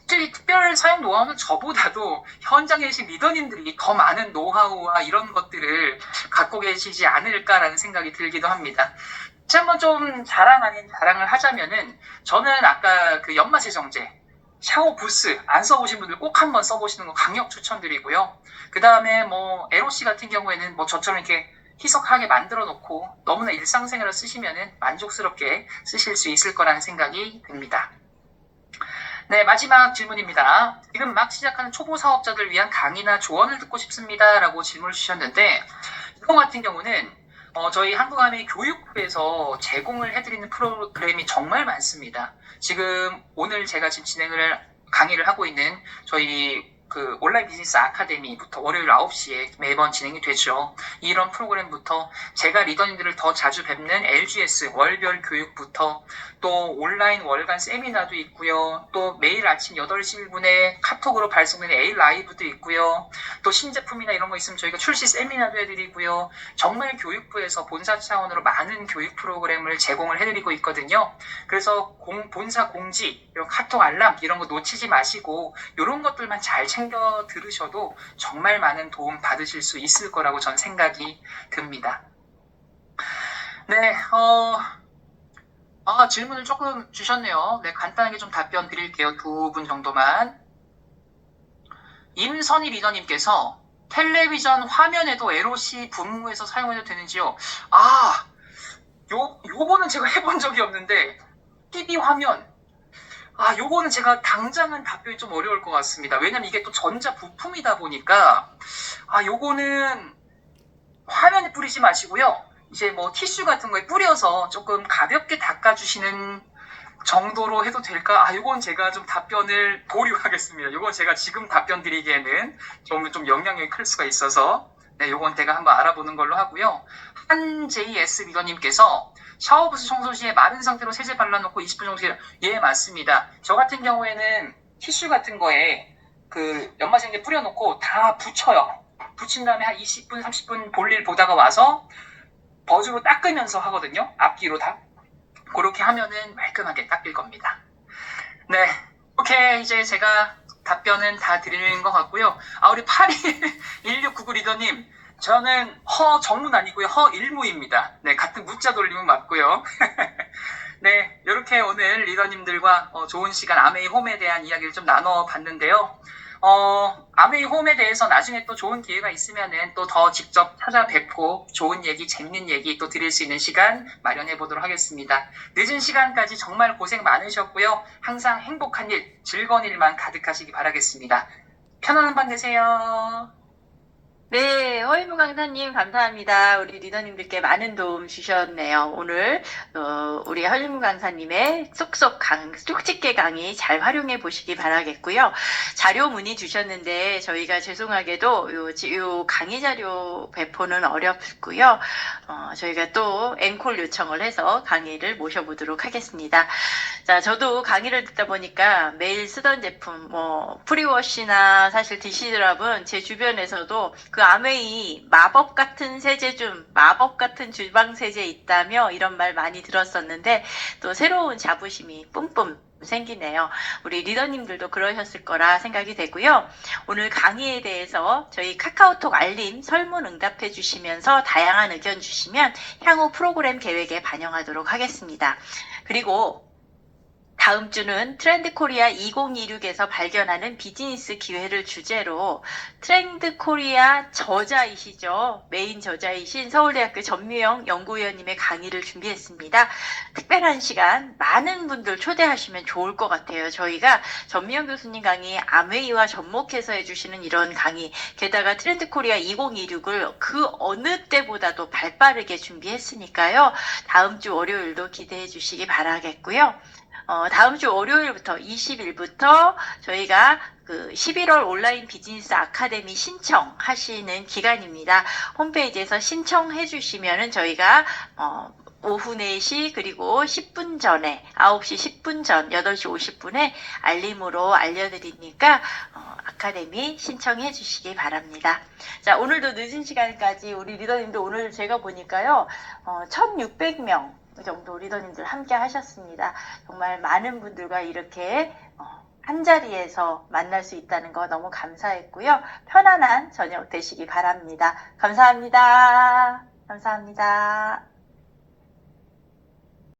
특히 특별 사용 노하우는 저보다도 현장에 계신 리더님들이 더 많은 노하우와 이런 것들을 갖고 계시지 않을까라는 생각이 들기도 합니다. 다시 한번 좀 자랑 아닌 자랑을 하자면은, 저는 아까 그 연마세정제 샤워 부스 안 써보신 분들 꼭 한번 써보시는 거 강력 추천드리고요. 그 다음에 뭐 LOC 같은 경우에는 뭐 저처럼 이렇게 희석하게 만들어 놓고 너무나 일상생활을 쓰시면은 만족스럽게 쓰실 수 있을 거라는 생각이 듭니다. 네, 마지막 질문입니다. 지금 막 시작하는 초보 사업자들 위한 강의나 조언을 듣고 싶습니다 라고 질문을 주셨는데, 이거 같은 경우는 저희 한국아메이 교육부에서 제공을 해드리는 프로그램이 정말 많습니다. 지금 오늘 제가 지금 강의를 하고 있는 저희 그 온라인 비즈니스 아카데미부터 월요일 9시에 매번 진행이 되죠. 이런 프로그램부터 제가 리더님들을 더 자주 뵙는 LGS 월별 교육부터 또 온라인 월간 세미나도 있고요. 또 매일 아침 8시 1분에 카톡으로 발송되는 A 라이브도 있고요. 또 신제품이나 이런 거 있으면 저희가 출시 세미나도 해드리고요. 정말 교육부에서 본사 차원으로 많은 교육 프로그램을 제공을 해드리고 있거든요. 그래서 본사 공지, 이런 카톡 알람 이런 거 놓치지 마시고 이런 것들만 잘 챙겨 들으셔도 정말 많은 도움 받으실 수 있을 거라고 전 생각이 듭니다. 네, 질문을 조금 주셨네요. 네, 간단하게 좀 답변 드릴게요. 두 분 정도만. 임선희 리더님께서 텔레비전 화면에도 LOC 분무해서 사용해도 되는지요? 요거는 제가 해본 적이 없는데, TV 화면, 요거는 제가 당장은 답변이 좀 어려울 것 같습니다. 왜냐면 이게 또 전자 부품이다 보니까, 요거는 화면에 뿌리지 마시고요. 이제 뭐 티슈 같은 거에 뿌려서 조금 가볍게 닦아주시는 정도로 해도 될까? 요건 제가 좀 답변을 보류하겠습니다. 요건 제가 지금 답변 드리기에는 좀 영향력이 클 수가 있어서, 네, 요건 제가 한번 알아보는 걸로 하고요. 한JS 리더님께서 샤워부스 청소 시에 마른 상태로 세제 발라놓고 20분 정도 예, 맞습니다. 저 같은 경우에는 티슈 같은 거에 그 연마세제 뿌려놓고 다 붙여요. 붙인 다음에 한 20분, 30분 볼일 보다가 와서 버즈로 닦으면서 하거든요. 앞뒤로 다. 그렇게 하면은 말끔하게 닦일 겁니다. 네, 오케이. 이제 제가 답변은 다 드리는 것 같고요. 우리 821699 리더님, 저는 허정문 아니고요. 허일무입니다. 네, 같은 문자 돌림은 맞고요. 네, 이렇게 오늘 리더님들과 좋은 시간 아메이 홈에 대한 이야기를 좀 나눠봤는데요. 아메이 홈에 대해서 나중에 또 좋은 기회가 있으면은 또 더 직접 찾아뵙고 좋은 얘기, 재밌는 얘기 또 드릴 수 있는 시간 마련해 보도록 하겠습니다. 늦은 시간까지 정말 고생 많으셨고요. 항상 행복한 일, 즐거운 일만 가득하시기 바라겠습니다. 편안한 밤 되세요. 네, 허인무 강사님 감사합니다. 우리 리더님들께 많은 도움 주셨네요. 오늘 우리 허인무 강사님의 쏙쏙 집게 강의 잘 활용해 보시기 바라겠고요. 자료 문의 주셨는데 저희가 죄송하게도 요 강의 자료 배포는 어렵고요. 저희가 또 앵콜 요청을 해서 강의를 모셔보도록 하겠습니다. 자, 저도 강의를 듣다 보니까 매일 쓰던 제품, 프리워시나 사실 디시드랍은 제 주변에서도 그 아메이 마법 같은 세제 좀, 마법 같은 주방 세제 있다며 이런 말 많이 들었었는데 또 새로운 자부심이 뿜뿜 생기네요. 우리 리더님들도 그러셨을 거라 생각이 되고요. 오늘 강의에 대해서 저희 카카오톡 알림 설문 응답해 주시면서 다양한 의견 주시면 향후 프로그램 계획에 반영하도록 하겠습니다. 그리고 다음 주는 트렌드 코리아 2026에서 발견하는 비즈니스 기회를 주제로 트렌드 코리아 저자이시죠. 메인 저자이신 서울대학교 전미영 연구위원님의 강의를 준비했습니다. 특별한 시간 많은 분들 초대하시면 좋을 것 같아요. 저희가 전미영 교수님 강의 아메이와 접목해서 해주시는 이런 강의, 게다가 트렌드 코리아 2026을 그 어느 때보다도 발빠르게 준비했으니까요. 다음 주 월요일도 기대해 주시기 바라겠고요. 다음 주 월요일부터 20일부터 저희가 그 11월 온라인 비즈니스 아카데미 신청하시는 기간입니다. 홈페이지에서 신청해 주시면은 저희가 오후 4시 그리고 10분 전에 9시 10분 전 8시 50분에 알림으로 알려드리니까 아카데미 신청해 주시기 바랍니다. 자, 오늘도 늦은 시간까지 우리 리더님도 오늘 제가 보니까요 1600명 정도 리더님들 함께 하셨습니다. 정말 많은 분들과 이렇게 한 자리에서 만날 수 있다는 거 너무 감사했고요. 편안한 저녁 되시기 바랍니다. 감사합니다. 감사합니다.